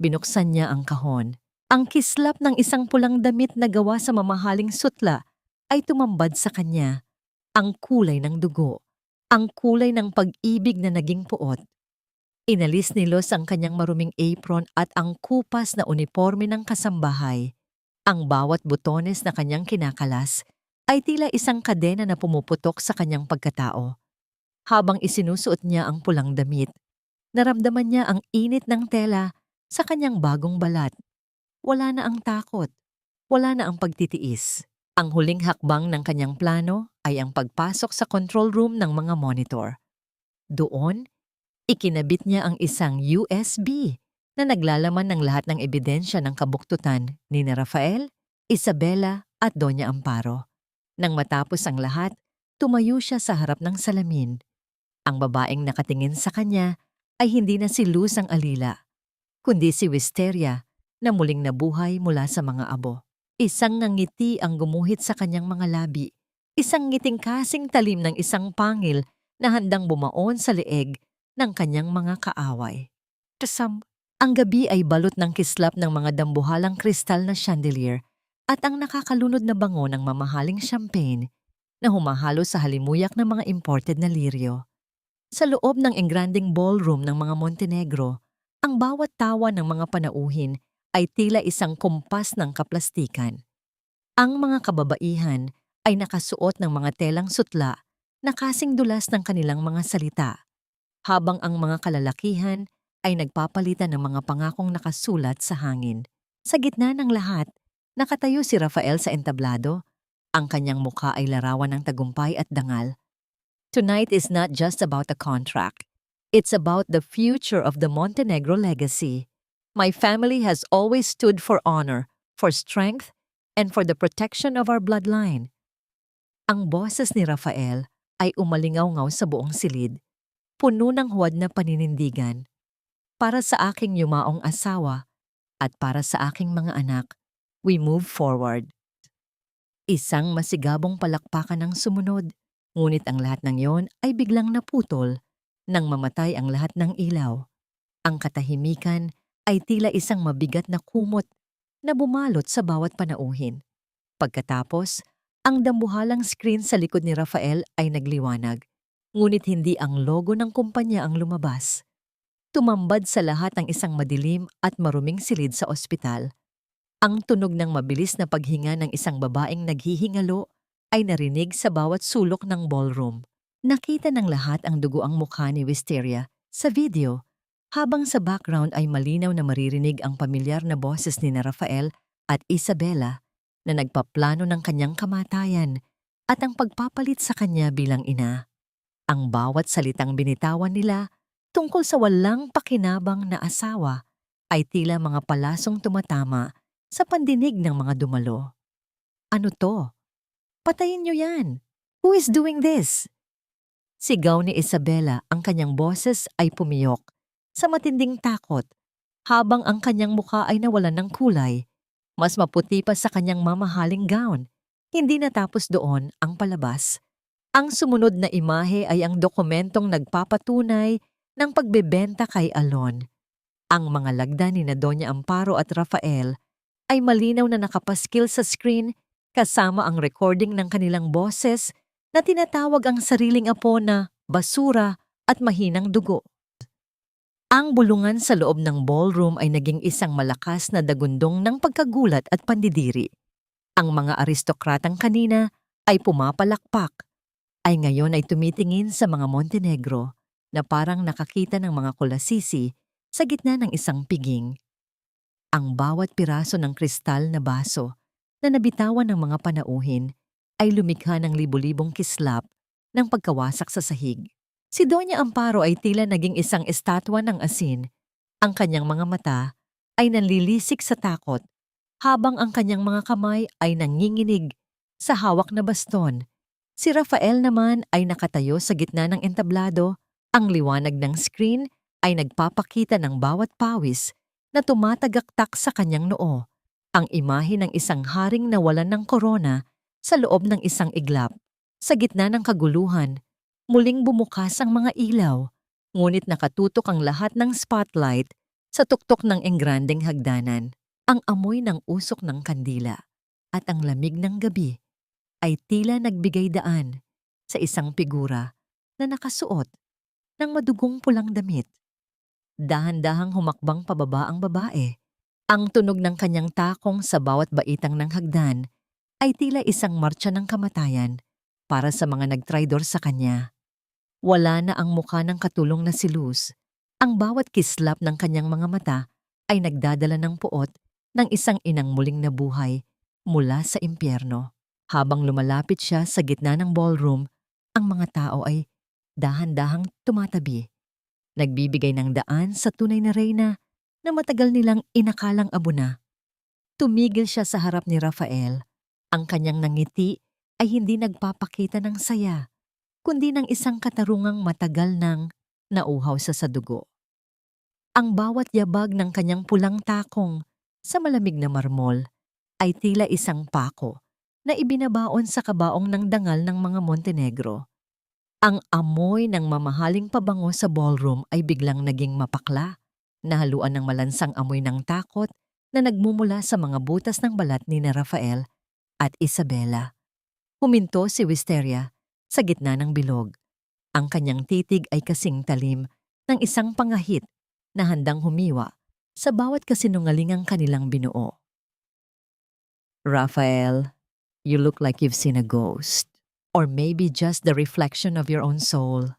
Speaker 1: Binuksan niya ang kahon. Ang kislap ng isang pulang damit na gawa sa mamahaling sutla ay tumambad sa kanya. Ang kulay ng dugo. Ang kulay ng pag-ibig na naging puot. Inalis ni Luz ang kanyang maruming apron at ang kupas na uniforme ng kasambahay. Ang bawat butones na kanyang kinakalas ay tila isang kadena na pumuputok sa kanyang pagkatao. Habang isinusuot niya ang pulang damit, naramdaman niya ang init ng tela sa kanyang bagong balat. Wala na ang takot. Wala na ang pagtitiis. Ang huling hakbang ng kanyang plano ay ang pagpasok sa control room ng mga monitor. Doon, ikinabit niya ang isang USB na naglalaman ng lahat ng ebidensya ng kabuktutan ni Rafael, Isabela at Doña Amparo. Nang matapos ang lahat, tumayo siya sa harap ng salamin. Ang babaeng nakatingin sa kanya ay hindi na si Luz ang alila, kundi si Wisteria na muling nabuhay mula sa mga abo. Isang ngiti ang gumuhit sa kanyang mga labi, isang ngiting kasing talim ng isang pangil na handang bumaon sa leeg ng kanyang mga kaaway. Ang gabi ay balot ng kislap ng mga dambuhalang kristal na chandelier at ang nakakalunod na bango ng mamahaling champagne na humahalo sa halimuyak ng mga imported na liryo. Sa loob ng engranding ballroom ng mga Montenegro, ang bawat tawa ng mga panauhin ay tila isang kumpas ng kaplastikan. Ang mga kababaihan ay nakasuot ng mga telang sutla na kasing dulas ng kanilang mga salita, habang ang mga kalalakihan ay nagpapalitan ng mga pangakong nakasulat sa hangin. Sa gitna ng lahat, nakatayo si Rafael sa entablado. Ang kanyang mukha ay larawan ng tagumpay at dangal. Tonight is not just about a contract. It's about the future of the Montenegro legacy. My family has always stood for honor, for strength, and for the protection of our bloodline. Ang boses ni Rafael ay umalingaw-ngaw sa buong silid, puno ng huwad na paninindigan. Para sa aking yumaong asawa at para sa aking mga anak, we move forward. Isang masigabong palakpakan ang sumunod, ngunit ang lahat ng yon ay biglang naputol nang mamatay ang lahat ng ilaw. Ang katahimikan ay tila isang mabigat na kumot na bumalot sa bawat panauhin. Pagkatapos, ang dambuhalang screen sa likod ni Rafael ay nagliwanag, ngunit hindi ang logo ng kumpanya ang lumabas. Tumambad sa lahat ang isang madilim at maruming silid sa ospital. Ang tunog ng mabilis na paghinga ng isang babaeng naghihingalo ay narinig sa bawat sulok ng ballroom. Nakita ng lahat ang dugo ang mukha ni Wisteria sa video, habang sa background ay malinaw na maririnig ang pamilyar na boses ni Rafael at Isabela na nagpaplano ng kanyang kamatayan at ang pagpapalit sa kanya bilang ina. Ang bawat salitang binitawan nila tungkol sa walang pakinabang na asawa ay tila mga palasong tumatama sa pandinig ng mga dumalo. Ano to? Patayin niyo yan! Who is doing this? Sigaw ni Isabela, ang kanyang boses ay pumiyok sa matinding takot, habang ang kanyang mukha ay nawalan ng kulay. Mas maputi pa sa kanyang mamahaling gown. Hindi natapos doon ang palabas. Ang sumunod na imahe ay ang dokumentong nagpapatunay ng pagbebenta kay Alon. Ang mga lagda ni Doña Amparo at Rafael ay malinaw na nakapaskil sa screen kasama ang recording ng kanilang boses na tinatawag ang sariling apo na basura at mahinang dugo. Ang bulungan sa loob ng ballroom ay naging isang malakas na dagundong ng pagkagulat at pandidiri. Ang mga aristokratang kanina ay pumapalakpak, ay ngayon ay tumitingin sa mga Montenegro na parang nakakita ng mga kulasisi sa gitna ng isang piging. Ang bawat piraso ng kristal na baso na nabitawan ng mga panauhin ay lumikha ng libu-libong kislap ng pagkawasak sa sahig. Si Doña Amparo ay tila naging isang estatwa ng asin. Ang kanyang mga mata ay nanlilisik sa takot habang ang kanyang mga kamay ay nanginginig sa hawak na baston. Si Rafael naman ay nakatayo sa gitna ng entablado. Ang liwanag ng screen ay nagpapakita ng bawat pawis na tumatagaktak sa kanyang noo. Ang imahe ng isang haring nawalan ng korona sa loob ng isang iglap. Sa gitna ng kaguluhan, muling bumukas ang mga ilaw, ngunit nakatutok ang lahat ng spotlight sa tuktok ng engrandeng hagdanan. Ang amoy ng usok ng kandila at ang lamig ng gabi ay tila nagbigay daan sa isang figura na nakasuot ng madugong pulang damit. Dahan-dahang humakbang pababa ang babae. Ang tunog ng kanyang takong sa bawat baitang ng hagdan ay tila isang martsa ng kamatayan para sa mga nagtraidor sa kanya. Wala na ang mukha ng katulong na si Luz. Ang bawat kislap ng kanyang mga mata ay nagdadala ng puot ng isang inang muling nabuhay mula sa impyerno. Habang lumalapit siya sa gitna ng ballroom, ang mga tao ay dahan-dahang tumatabi. Nagbibigay ng daan sa tunay na reyna na matagal nilang inakalang abo na. Tumigil siya sa harap ni Rafael. Ang kanyang nangiti ay hindi nagpapakita ng saya, kundi ng isang katarungang matagal nang nauhaw sa dugo. Ang bawat yabag ng kanyang pulang takong sa malamig na marmol ay tila isang pako na ibinabaon sa kabaong ng dangal ng mga Montenegro. Ang amoy ng mamahaling pabango sa ballroom ay biglang naging mapakla, nahaluan ng malansang amoy ng takot na nagmumula sa mga butas ng balat ni Rafael at Isabela. Huminto si Wisteria sa gitna ng bilog. Ang kanyang titig ay kasing talim ng isang pangahit na handang humiwa sa bawat kasinungalingang kanilang binuo. Rafael, you look like you've seen a ghost. Or maybe just the reflection of your own soul.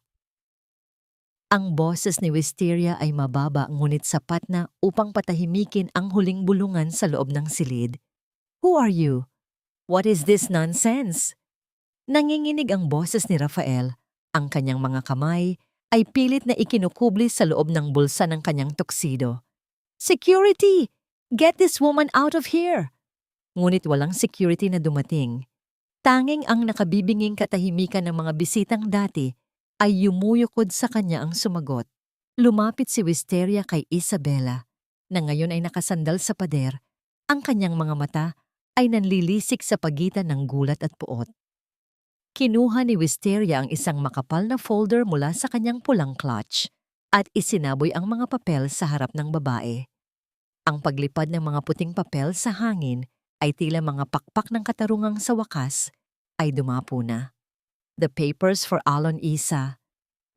Speaker 1: Ang boses ni Wisteria ay mababa ngunit sapat na upang patahimikin ang huling bulungan sa loob ng silid. Who are you? What is this nonsense? Nanginginig ang boses ni Rafael. Ang kanyang mga kamay ay pilit na ikinukubli sa loob ng bulsa ng kanyang tuxedo. Security! Get this woman out of here! Ngunit walang security na dumating. Tanging ang nakabibinging katahimikan ng mga bisitang dati ay yumuyukod sa kanya ang sumagot. Lumapit si Wisteria kay Isabela, na ngayon ay nakasandal sa pader. Ang kanyang mga mata ay nanlilisik sa pagitan ng gulat at puot. Kinuha ni Wisteria ang isang makapal na folder mula sa kanyang pulang clutch at isinaboy ang mga papel sa harap ng babae. Ang paglipad ng mga puting papel sa hangin ay tila mga pakpak ng katarungang sa wakas ay dumapo na. The papers for Alon Isa.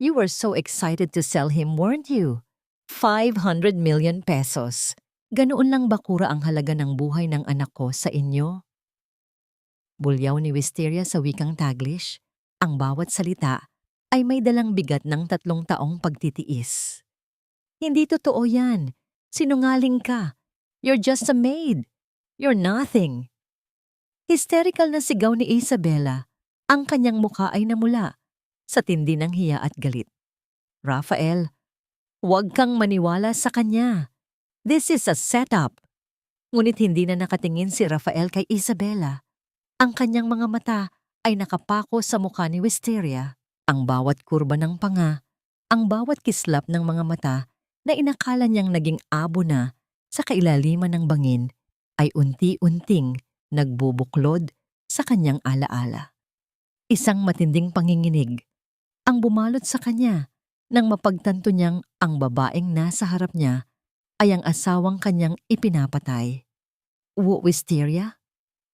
Speaker 1: You were so excited to sell him, weren't you? 500 million pesos. Ganoon lang bakura ang halaga ng buhay ng anak ko sa inyo? Bulyaw ni Wisteria sa wikang Taglish. Ang bawat salita ay may dalang bigat ng 3 taong pagtitiis. Hindi totoo yan. Sinungaling ka. You're just a maid. You're nothing. Hysterical na sigaw ni Isabela. Ang kanyang mukha ay namula sa tindi ng hiya at galit. Rafael, huwag kang maniwala sa kanya. This is a setup. Ngunit hindi na nakatingin si Rafael kay Isabela. Ang kanyang mga mata ay nakapako sa mukha ni Wisteria. Ang bawat kurba ng panga, ang bawat kislap ng mga mata na inakala niyang naging abo na sa kailaliman ng bangin ay unti-unting nagbubuklod sa kanyang alaala. Isang matinding panginginig ang bumalot sa kanya nang mapagtanto niyang ang babaeng nasa harap niya ay ang asawang kanyang ipinapatay. Wisteria?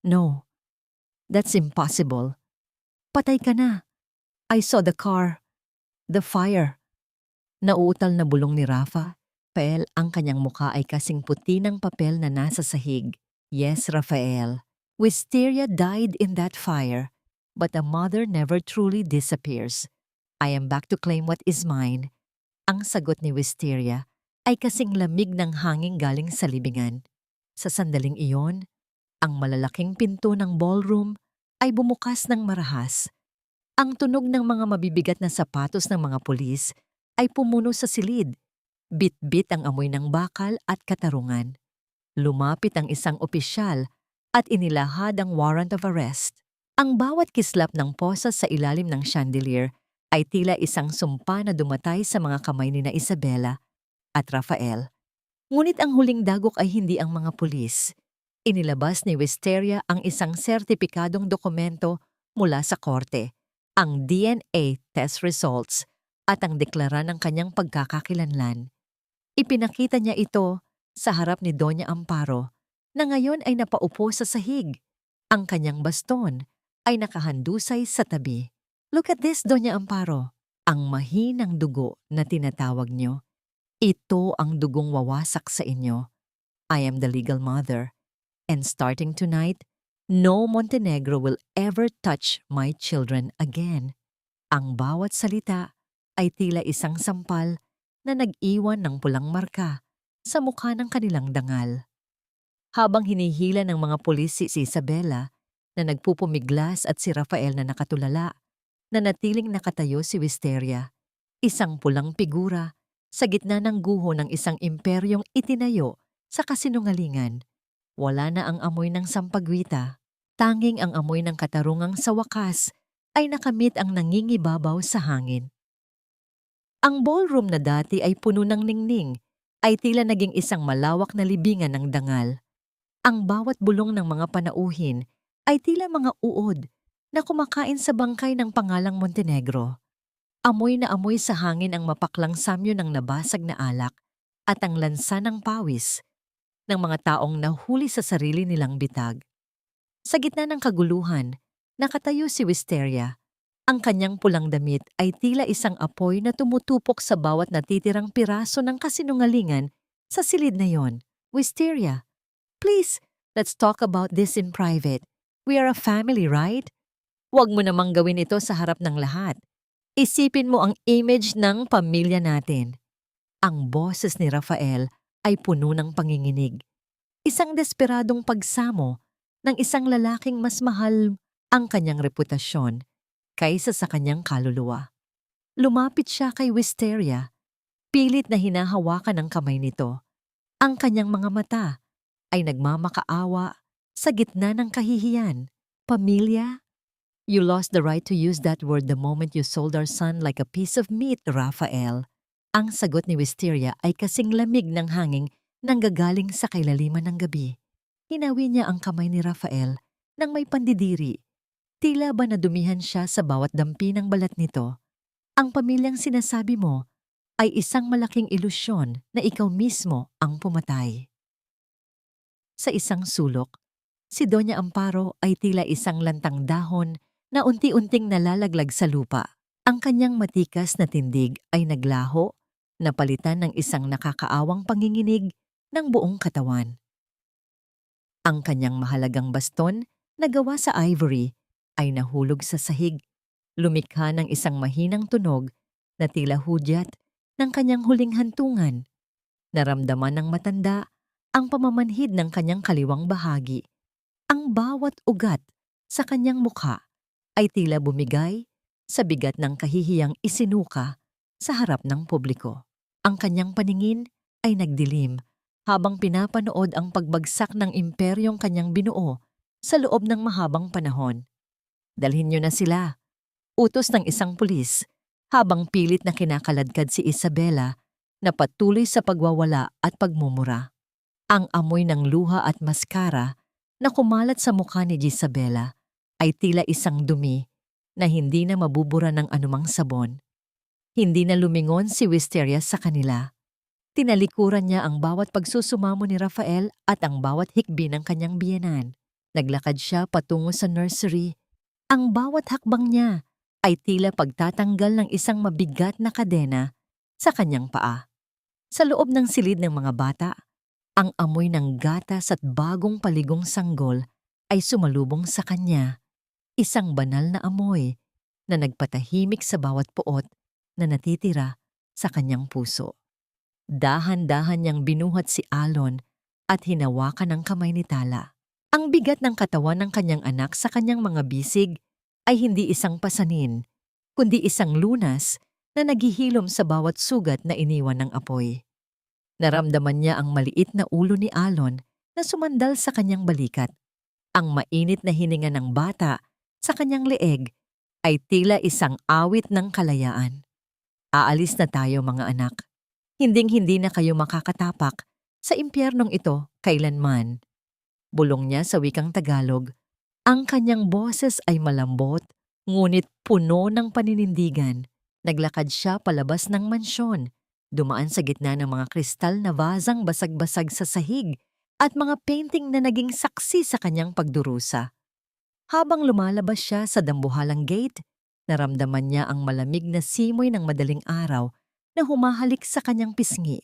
Speaker 1: No, That's impossible. Patay ka na. I saw the car. The fire. Nauutal na bulong ni Rafa. Rafael, ang kanyang mukha ay kasing puti ng papel na nasa sahig. Yes, Rafael. Wisteria died in that fire, but a mother never truly disappears. I am back to claim what is mine. Ang sagot ni Wisteria ay kasing lamig ng hangin galing sa libingan. Sa sandaling iyon, ang malalaking pinto ng ballroom ay bumukas ng marahas. Ang tunog ng mga mabibigat na sapatos ng mga pulis ay pumuno sa silid. Bit-bit ang amoy ng bakal at katarungan. Lumapit ang isang opisyal at inilahad ang warrant of arrest. Ang bawat kislap ng posas sa ilalim ng chandelier ay tila isang sumpa na dumatay sa mga kamay ni na Isabela at Rafael. Ngunit ang huling dagok ay hindi ang mga pulis. Inilabas ni Wisteria ang isang sertipikadong dokumento mula sa korte, ang DNA test results at ang deklara ng kanyang pagkakakilanlan. Ipinakita niya ito sa harap ni Doña Amparo na ngayon ay napaupo sa sahig. Ang kanyang baston ay nakahandusay sa tabi. Look at this, Doña Amparo. Ang mahinang dugo na tinatawag niyo. Ito ang dugong wawasak sa inyo. I am the legal mother. And starting tonight, no Montenegro will ever touch my children again. Ang bawat salita ay tila isang sampal na nag-iwan ng pulang marka sa mukha ng kanilang dangal. Habang hinihila ng mga pulis si Isabela na nagpupumiglas at si Rafael na nakatulala, nanatiling nakatayo si Wisteria, isang pulang figura sa gitna ng guho ng isang imperyong itinayo sa kasinungalingan. Wala na ang amoy ng sampagwita, tanging ang amoy ng katarungang sa wakas ay nakamit ang nangingibabaw sa hangin. Ang ballroom na dati ay puno ng ningning ay tila naging isang malawak na libingan ng dangal. Ang bawat bulong ng mga panauhin ay tila mga uod na kumakain sa bangkay ng pangalang Montenegro. Amoy na amoy sa hangin ang mapaklang samyo ng nabasag na alak at ang lansa ng pawis ng mga taong nahuli sa sarili nilang bitag. Sa gitna ng kaguluhan, nakatayo si Wisteria. Ang kanyang pulang damit ay tila isang apoy na tumutupok sa bawat natitirang piraso ng kasinungalingan sa silid na yon. Wisteria, please, let's talk about this in private. We are a family, right? Huwag mo namang gawin ito sa harap ng lahat. Isipin mo ang image ng pamilya natin. Ang boses ni Rafael ay puno ng panginginig. Isang desperadong pagsamo ng isang lalaking mas mahal ang kanyang reputasyon kaysa sa kanyang kaluluwa. Lumapit siya kay Wisteria, pilit na hinahawakan ng kamay nito. Ang kanyang mga mata ay nagmamakaawa sa gitna ng kahihiyan. Pamilya? You lost the right to use that word the moment you sold our son like a piece of meat, Rafael. Ang sagot ni Wisteria ay kasing lamig ng hangin nanggagaling sa kailaliman ng gabi. Hinawi niya ang kamay ni Rafael nang may pandidiri. Tila ba nadumihan siya sa bawat dampi ng balat nito? Ang pamilyang sinasabi mo ay isang malaking ilusyon na ikaw mismo ang pumatay. Sa isang sulok, si Doña Amparo ay tila isang lantang dahon na unti-unting nalalaglag sa lupa. Ang kanyang matikas na tindig ay naglaho, napalitan ng isang nakakaawang panginginig ng buong katawan. Ang kanyang mahalagang baston na gawa sa ivory ay nahulog sa sahig, lumikha ng isang mahinang tunog na tila hudyat ng kanyang huling hantungan. Naramdaman ng matanda ang pamamanhid ng kanyang kaliwang bahagi. Ang bawat ugat sa kanyang mukha ay tila bumigay sa bigat ng kahihiyang isinuka sa harap ng publiko. Ang kanyang paningin ay nagdilim habang pinapanood ang pagbagsak ng imperyong kanyang binuo sa loob ng mahabang panahon. Dalhin niyo na sila, utos ng isang pulis, habang pilit na kinakaladkad si Isabela na patuloy sa pagwawala at pagmumura. Ang amoy ng luha at maskara na kumalat sa mukha ni Isabela ay tila isang dumi na hindi na mabubura ng anumang sabon. Hindi na lumingon si Wisteria sa kanila. Tinalikuran niya ang bawat pagsusumamo ni Rafael at ang bawat hikbi ng kanyang biyenan. Naglakad siya patungo sa nursery. Ang bawat hakbang niya ay tila pagtatanggal ng isang mabigat na kadena sa kanyang paa. Sa loob ng silid ng mga bata, ang amoy ng gatas at bagong paligong sanggol ay sumalubong sa kanya. Isang banal na amoy na nagpatahimik sa bawat puot na natitira sa kanyang puso. Dahan-dahan niyang binuhat si Alon at hinawakan ang kamay ni Tala. Ang bigat ng katawan ng kanyang anak sa kanyang mga bisig ay hindi isang pasanin, kundi isang lunas na naghihilom sa bawat sugat na iniwan ng apoy. Naramdaman niya ang maliit na ulo ni Alon na sumandal sa kanyang balikat. Ang mainit na hininga ng bata sa kanyang leeg ay tila isang awit ng kalayaan. Aalis na tayo mga anak. Hinding-hindi na kayo makakatapak sa impyernong ito kailanman. Bulong niya sa wikang Tagalog. Ang kanyang boses ay malambot, ngunit puno ng paninindigan. Naglakad siya palabas ng mansyon, dumaan sa gitna ng mga kristal na vasang basag-basag sa sahig at mga painting na naging saksi sa kanyang pagdurusa. Habang lumalabas siya sa dambuhalang gate, naramdaman niya ang malamig na simoy ng madaling araw na humahalik sa kanyang pisngi.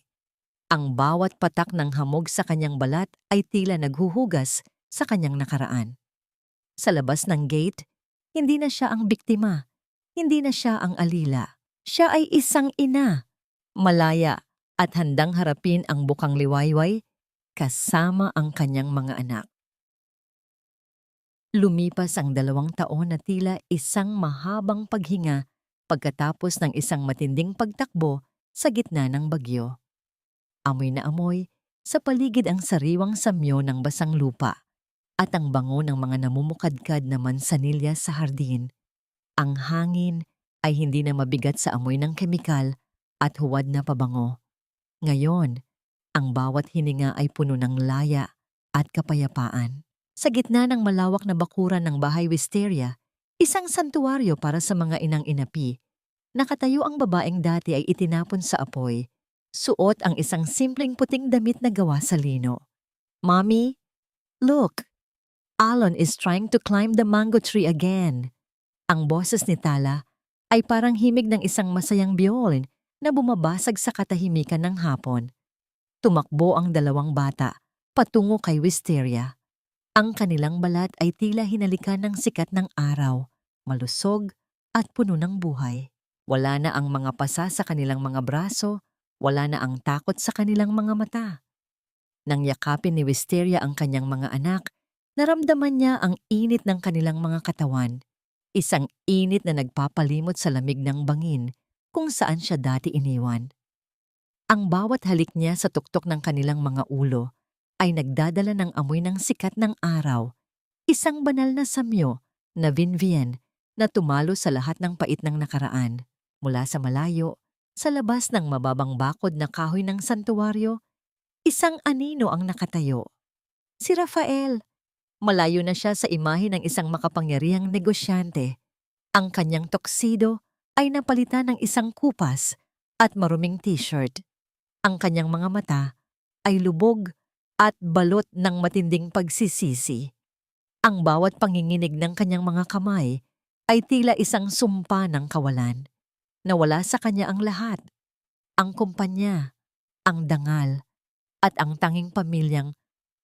Speaker 1: Ang bawat patak ng hamog sa kanyang balat ay tila naghuhugas sa kanyang nakaraan. Sa labas ng gate, hindi na siya ang biktima, hindi na siya ang alila. Siya ay isang ina, malaya at handang harapin ang bukang liwayway kasama ang kanyang mga anak. Lumipas ang 2 taon na tila isang mahabang paghinga pagkatapos ng isang matinding pagtakbo sa gitna ng bagyo. Amoy na amoy, sa paligid ang sariwang samyo ng basang lupa at ang bango ng mga namumukadkad na mansanilya sa hardin. Ang hangin ay hindi na mabigat sa amoy ng kemikal at huwad na pabango. Ngayon, ang bawat hininga ay puno ng laya at kapayapaan. Sa gitna ng malawak na bakuran ng bahay Wisteria, isang santuwaryo para sa mga inang inapi, nakatayo ang babaeng dati ay itinapon sa apoy. Suot ang isang simpleng puting damit na gawa sa lino. Mommy, look! Alon is trying to climb the mango tree again. Ang boses ni Tala ay parang himig ng isang masayang biyolin na bumabasag sa katahimikan ng hapon. Tumakbo ang 2 bata patungo kay Wisteria. Ang kanilang balat ay tila hinalikan ng sikat ng araw, malusog at puno ng buhay. Wala na ang mga pasa sa kanilang mga braso, wala na ang takot sa kanilang mga mata. Nang yakapin ni Wisteria ang kanyang mga anak, naramdaman niya ang init ng kanilang mga katawan, isang init na nagpapalimot sa lamig ng bangin kung saan siya dati iniwan. Ang bawat halik niya sa tuktok ng kanilang mga ulo ay nagdadala ng amoy ng sikat ng araw, isang banal na samyo na vinvien na tumalo sa lahat ng pait ng nakaraan. Mula sa malayo, sa labas ng mababang bakod na kahoy ng santuwaryo, isang anino ang nakatayo. Si Rafael. Malayo na siya sa imahe ng isang makapangyarihang negosyante. Ang kanyang tuxedo ay napalitan ng isang kupas at maruming t-shirt. Ang kanyang mga mata ay lubog at balot ng matinding pagsisisi. Ang bawat panginginig ng kanyang mga kamay ay tila isang sumpa ng kawalan. Nawala sa kanya ang lahat, ang kumpanya, ang dangal, at ang tanging pamilyang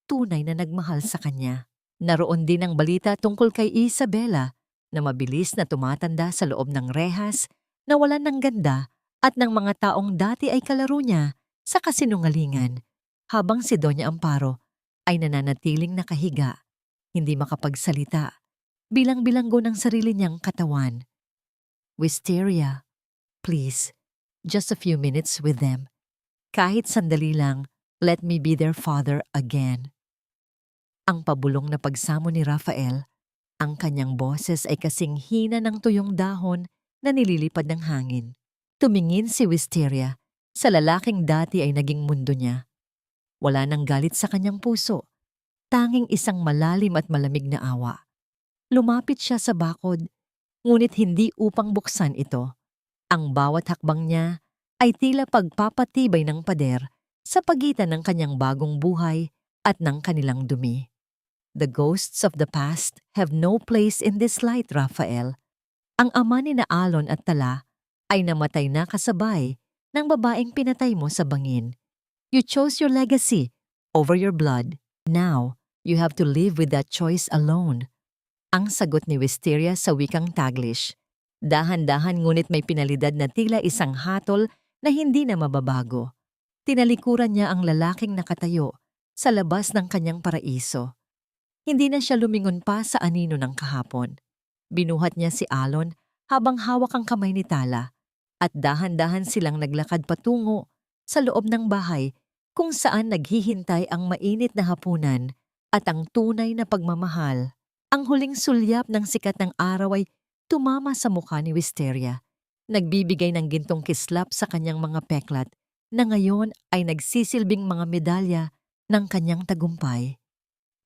Speaker 1: tunay na nagmahal sa kanya. Naroon din ang balita tungkol kay Isabela na mabilis na tumatanda sa loob ng rehas, nawalan ng ganda at ng mga taong dati ay kalaro niya sa kasinungalingan, habang si Doña Amparo ay nananatiling nakahiga, hindi makapagsalita, bilang-bilanggo ng sarili niyang katawan. Wisteria, please, just a few minutes with them. Kahit sandali lang, let me be their father again. Ang pabulong na pagsamo ni Rafael, ang kanyang boses ay kasing hina ng tuyong dahon na nililipad ng hangin. Tumingin si Wisteria sa lalaking dati ay naging mundo niya. Wala nang galit sa kanyang puso, tanging isang malalim at malamig na awa. Lumapit siya sa bakod, ngunit hindi upang buksan ito. Ang bawat hakbang niya ay tila pagpapatibay ng pader sa pagitan ng kanyang bagong buhay at ng kanilang dumi. The ghosts of the past have no place in this light, Raphael. Ang ama ni na Alon at Tala ay namatay na kasabay ng babaeng pinatay mo sa bangin. You chose your legacy over your blood. Now, you have to live with that choice alone. Ang sagot ni Wisteria sa wikang Taglish. Dahan-dahan ngunit may pinalidad na tila isang hatol na hindi na mababago. Tinalikuran niya ang lalaking nakatayo sa labas ng kanyang paraiso. Hindi na siya lumingon pa sa anino ng kahapon. Binuhat niya si Alon habang hawak ang kamay ni Tala at dahan-dahan silang naglakad patungo sa loob ng bahay kung saan naghihintay ang mainit na hapunan at ang tunay na pagmamahal. Ang huling sulyap ng sikat ng araw ay tumama sa mukha ni Wisteria. Nagbibigay ng gintong kislap sa kanyang mga peklat na ngayon ay nagsisilbing mga medalya ng kanyang tagumpay.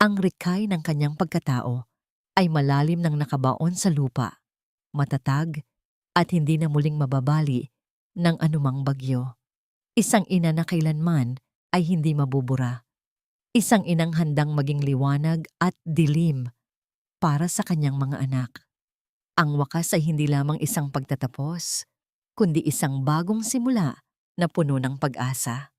Speaker 1: Ang rikay ng kanyang pagkatao ay malalim nang nakabaon sa lupa, matatag at hindi na muling mababali ng anumang bagyo. Isang ina na kailanman ay hindi mabubura. Isang inang handang maging liwanag at dilim para sa kanyang mga anak. Ang wakas ay hindi lamang isang pagtatapos, kundi isang bagong simula na puno ng pag-asa.